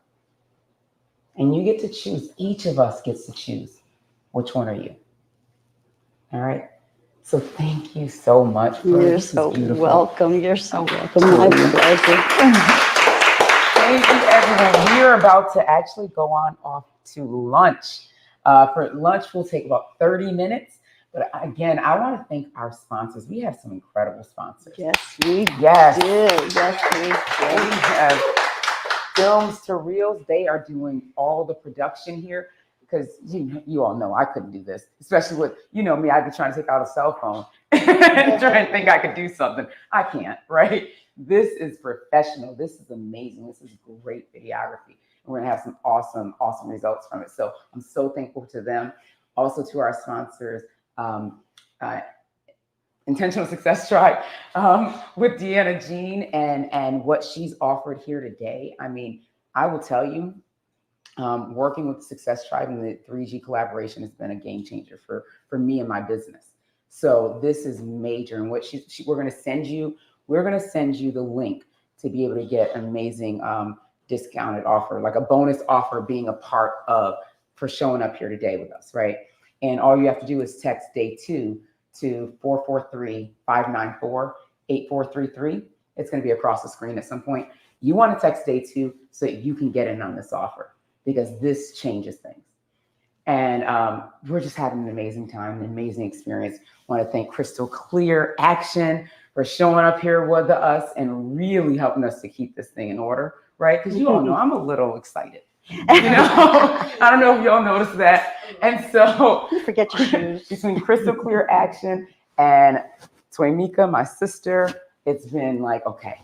And you get to choose. Each of us gets to choose. Which one are you? All right. So thank you so much. You're so welcome. You're so welcome. My pleasure. Thank you, everyone. We are about to actually go off to lunch. For lunch, we'll take about 30 minutes. But again, I want to thank our sponsors. We have some incredible sponsors. Yes, we do. Yes. Yes, we We do. have Films to Reels. They are doing all the production here, because you all know I couldn't do this, especially with, me, I'd be trying to take out a cell phone and trying to think I could do something. I can't, right? This is professional. This is amazing. This is great videography. And we're going to have some awesome, awesome results from it. So I'm so thankful to them. Also to our sponsors, Intentional Success Tribe, with Deanna Jean and what she's offered here today. I mean, I will tell you, working with Success Tribe and the 3G collaboration has been a game changer for me and my business. So this is major. And what we're going to send you the link to be able to get an amazing discounted offer, like a bonus offer being a part of for showing up here today with us, right? And all you have to do is text day 2 to 443-594-8433. It's going to be across the screen at some point. You want to text day 2 so that you can get in on this offer, because this changes things. And we're just having an amazing time, an amazing experience. I want to thank Crystal Clear Action for showing up here with us and really helping us to keep this thing in order, right? Because you all know I'm a little excited. I don't know if y'all noticed that. And so You forget your shoes. between Crystal Clear Action and Toymika, my sister, it's been like, okay,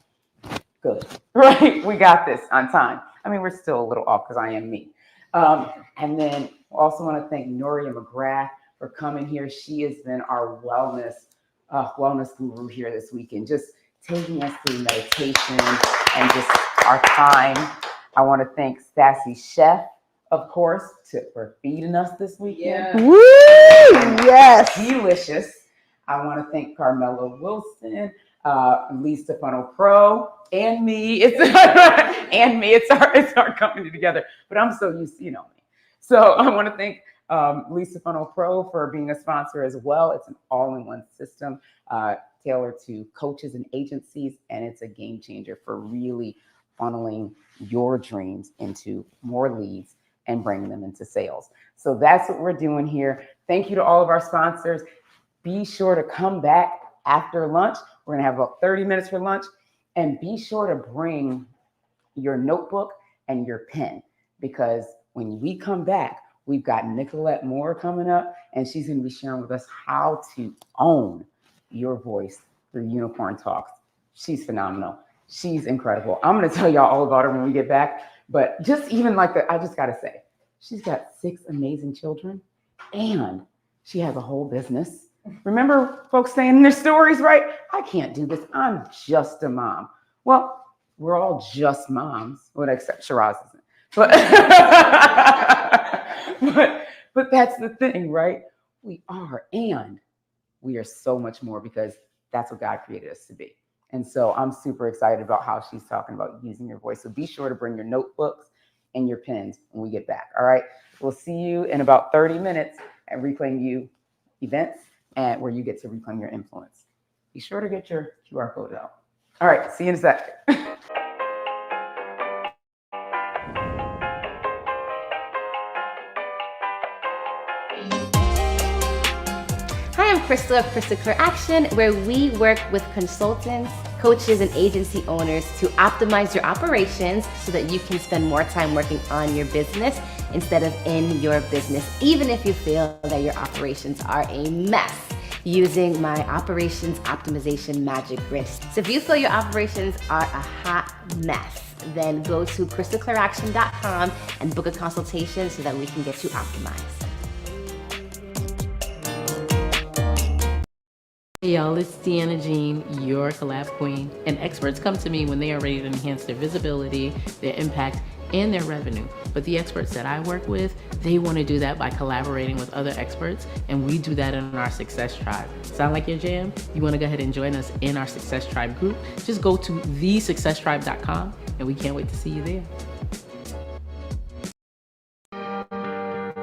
good, right? We got this on time. I mean, we're still a little off because I am me. And then also want to thank Noria McGrath for coming here. She has been our wellness guru here this weekend, just taking us through meditation and just our time. I want to thank Sassy Chef, of course, for feeding us this weekend. Woo! Yes. Delicious. I want to thank Carmela Wilson, Lee Stefano Pro, and me. It's our company together. But I'm so used to, me. So I want to thank Lee Stefano Pro for being a sponsor as well. It's an all-in-one system tailored to coaches and agencies, and it's a game changer for really funneling your dreams into more leads and bringing them into sales. So that's what we're doing here. Thank you to all of our sponsors. Be sure to come back after lunch. We're going to have about 30 minutes for lunch. And be sure to bring your notebook and your pen, because when we come back, we've got Nicolette Moore coming up, and she's going to be sharing with us how to own your voice through Unicorn Talks. She's phenomenal. She's incredible. I'm going to tell y'all all about her when we get back. But just even like that, I just got to say, she's got 6 amazing children, and she has a whole business. Remember folks saying in their stories, right? I can't do this. I'm just a mom. Well, we're all just moms, well, except Shiraz isn't. But, but that's the thing, right? We are, and we are so much more, because that's what God created us to be. And so I'm super excited about how she's talking about using your voice. So be sure to bring your notebooks and your pens when we get back. All right. We'll see you in about 30 minutes at Reclaim You events, and where you get to reclaim your influence. Be sure to get your QR code out. All right. See you in a sec. Hi, I'm Crystal of Crystal Clear Action, where we work with consultants, coaches, and agency owners to optimize your operations so that you can spend more time working on your business instead of in your business, even if you feel that your operations are a mess, using my operations optimization magic grid. So if you feel your operations are a hot mess, then go to crystalclearaction.com and book a consultation so that we can get you optimized. Hey y'all, it's Deanna Jean, your collab queen, and experts come to me when they are ready to enhance their visibility, their impact, and their revenue. But the experts that I work with, they want to do that by collaborating with other experts, and we do that in our Success Tribe. Sound like your jam? You want to go ahead and join us in our Success Tribe group? Just go to thesuccesstribe.com, and we can't wait to see you there.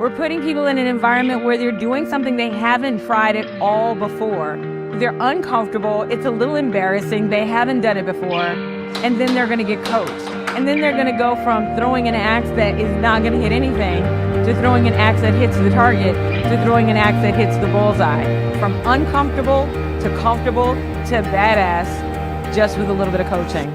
We're putting people in an environment where they're doing something they haven't tried at all before. They're uncomfortable, it's a little embarrassing, they haven't done it before, and then they're gonna get coached. And then they're gonna go from throwing an axe that is not gonna hit anything to throwing an axe that hits the target to throwing an axe that hits the bullseye. From uncomfortable to comfortable to badass, just with a little bit of coaching.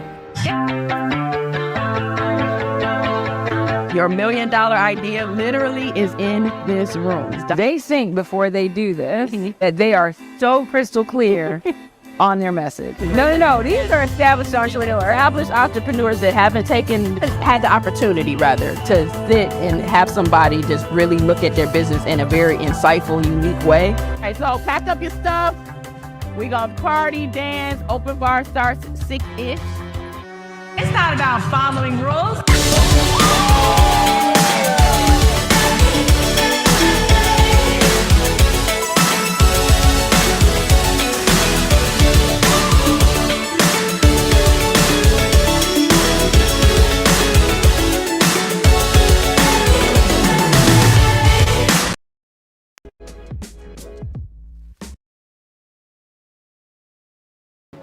Your $1 million idea literally is in this room. They think before they do this that they are so crystal clear on their message. No. These are established entrepreneurs that haven't Had the opportunity, rather, to sit and have somebody just really look at their business in a very insightful, unique way. Okay, so pack up your stuff. We gonna party, dance, open bar starts at 6-ish. It's not about following rules.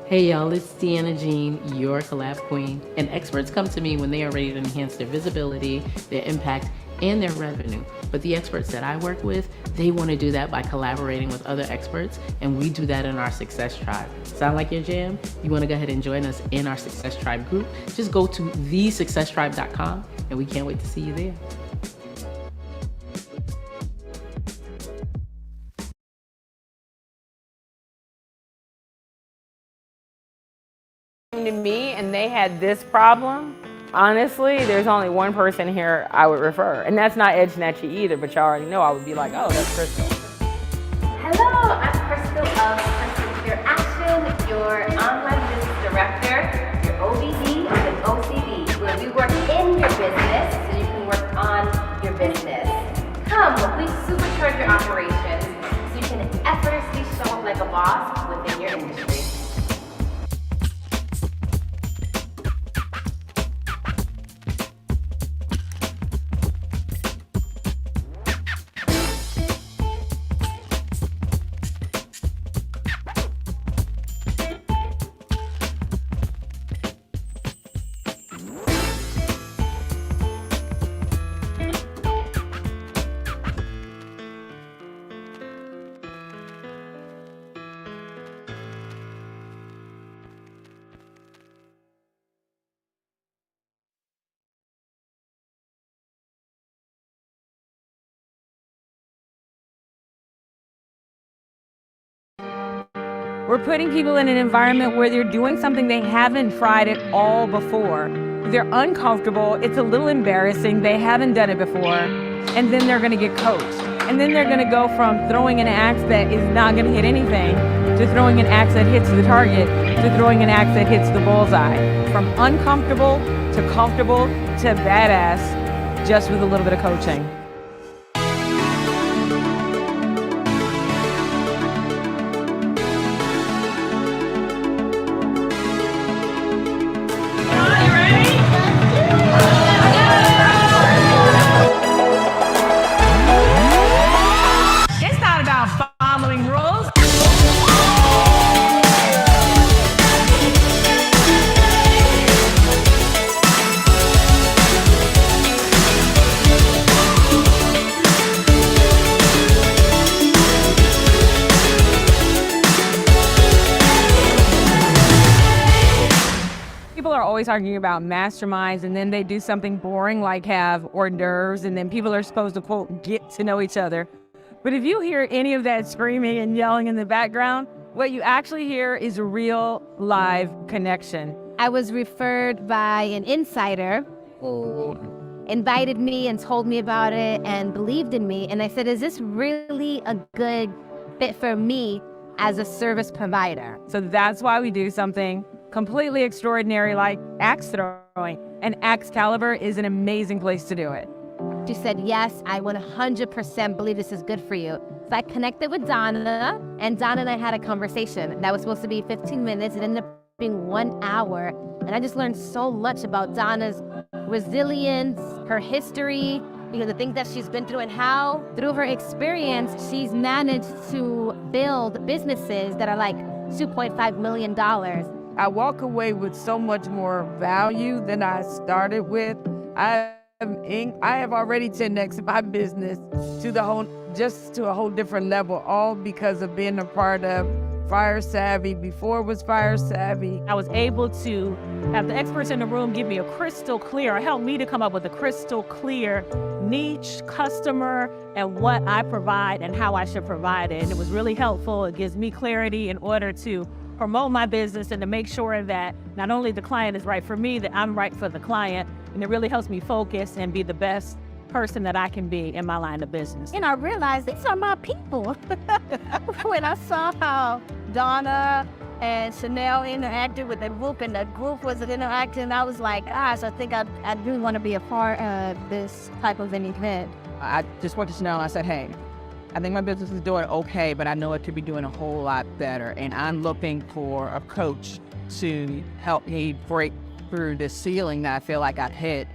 Hey y'all, it's Deanna Jean, your collab queen, and experts come to me when they are ready to enhance their visibility, their impact, and their revenue. But the experts that I work with, they want to do that by collaborating with other experts, and we do that in our Success Tribe. Sound like your jam? You want to go ahead and join us in our Success Tribe group? Just go to thesuccesstribe.com, and we can't wait to see you there. to me and they had this problem, honestly, there's only one person here I would refer. And that's not edging at you either, but you already know I would be like, oh, that's Crystal. Hello, I'm Crystal of Crystal Clear Action, your online business director, your OBD and OCD, where we work in your business so you can work on your business. Come, we supercharge your operations so you can effortlessly show up like a boss within your industry. We're putting people in an environment where they're doing something they haven't tried at all before. They're uncomfortable. It's a little embarrassing. They haven't done it before. And then they're going to get coached. And then they're going to go from throwing an axe that is not going to hit anything to throwing an axe that hits the target to throwing an axe that hits the bullseye. From uncomfortable to comfortable to badass, just with a little bit of coaching. It's not about following rules. People are always arguing about masterminds, and then they do something boring like have hors d'oeuvres, and then people are supposed to, quote, get to know each other. But if you hear any of that screaming and yelling in the background, what you actually hear is a real live connection. I was referred by an insider who invited me and told me about it and believed in me. And I said, is this really a good fit for me as a service provider? So that's why we do something completely extraordinary like axe throwing. And Axe Caliber is an amazing place to do it. She said, yes, I 100% believe this is good for you. So I connected with Donna, and Donna and I had a conversation that was supposed to be 15 minutes. It ended up being 1 hour. And I just learned so much about Donna's resilience, her history, the things that she's been through, and how, through her experience, she's managed to build businesses that are like $2.5 million. I walk away with so much more value than I started with. I have already 10x my business to a whole different level, all because of being a part of Fire Savvy before it was Fire Savvy. I was able to have the experts in the room give me help me to come up with a crystal clear niche, customer, and what I provide and how I should provide it. And it was really helpful. It gives me clarity in order to promote my business and to make sure that not only the client is right for me, that I'm right for the client. And it really helps me focus and be the best person that I can be in my line of business. And I realized these are my people. When I saw how Donna and Chanel interacted with the group and the group was interacting, I was like, gosh, I think I do want to be a part of this type of an event. I just went to Chanel and I said, hey, I think my business is doing okay, but I know it could be doing a whole lot better. And I'm looking for a coach to help me break through this ceiling that I feel like I've hit.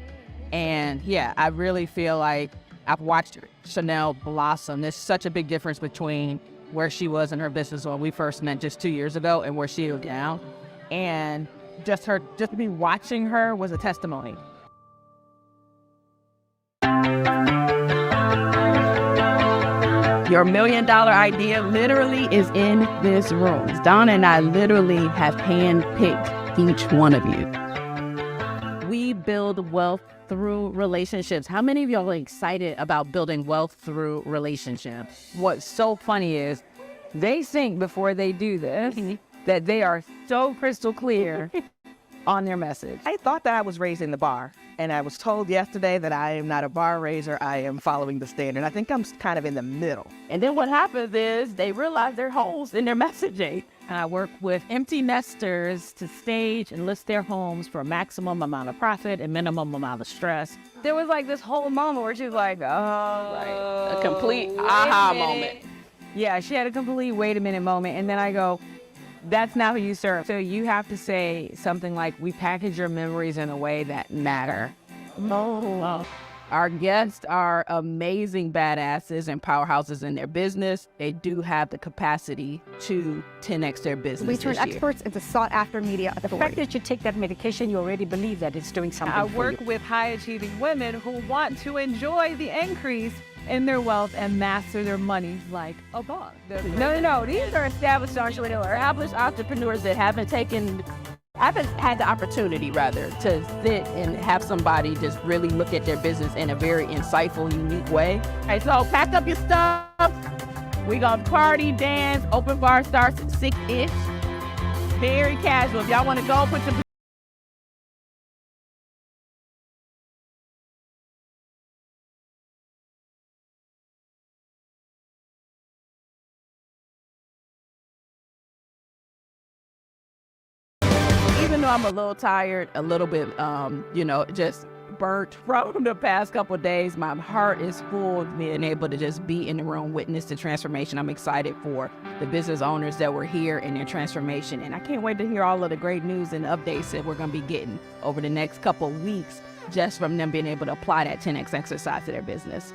And yeah, I really feel like I've watched Chanel blossom. There's such a big difference between where she was in her business when we first met just 2 years ago and where she is now. And just me watching her was a testimony. Your $1 million idea literally is in this room. Donna and I literally have handpicked each one of you. We build wealth through relationships. How many of y'all are excited about building wealth through relationships? What's so funny is they think before they do this that they are so crystal clear on their message. I thought that I was raising the bar, and I was told yesterday that I am not a bar raiser, I am following the standard. I think I'm kind of in the middle. And then what happens is they realize there are holes in their messaging. And I work with empty nesters to stage and list their homes for a maximum amount of profit and minimum amount of stress. There was like this whole moment where she was like, oh, A complete aha moment. Yeah, she had a complete wait a minute moment. And then I go, that's not who you serve. So you have to say something like, we package your memories in a way that matter. Oh. Our guests are amazing badasses and powerhouses in their business. They do have the capacity to 10x their business. We turn experts into sought-after media The fact authority. that you take that medication, you already believe that it's doing something I for work you. with high-achieving women who want to enjoy the increase in their wealth and master their money like a boss. No. These are established entrepreneurs that haven't had the opportunity, rather, to sit and have somebody just really look at their business in a very insightful, unique way. Okay, so pack up your stuff. We gonna party, dance. Open bar starts at 6-ish. Very casual. If y'all want to go, put your even though I'm a little tired, a little bit, just burnt from the past couple of days, my heart is full of being able to just be in the room, witness the transformation. I'm excited for the business owners that were here and their transformation. And I can't wait to hear all of the great news and updates that we're going to be getting over the next couple of weeks just from them being able to apply that 10X exercise to their business.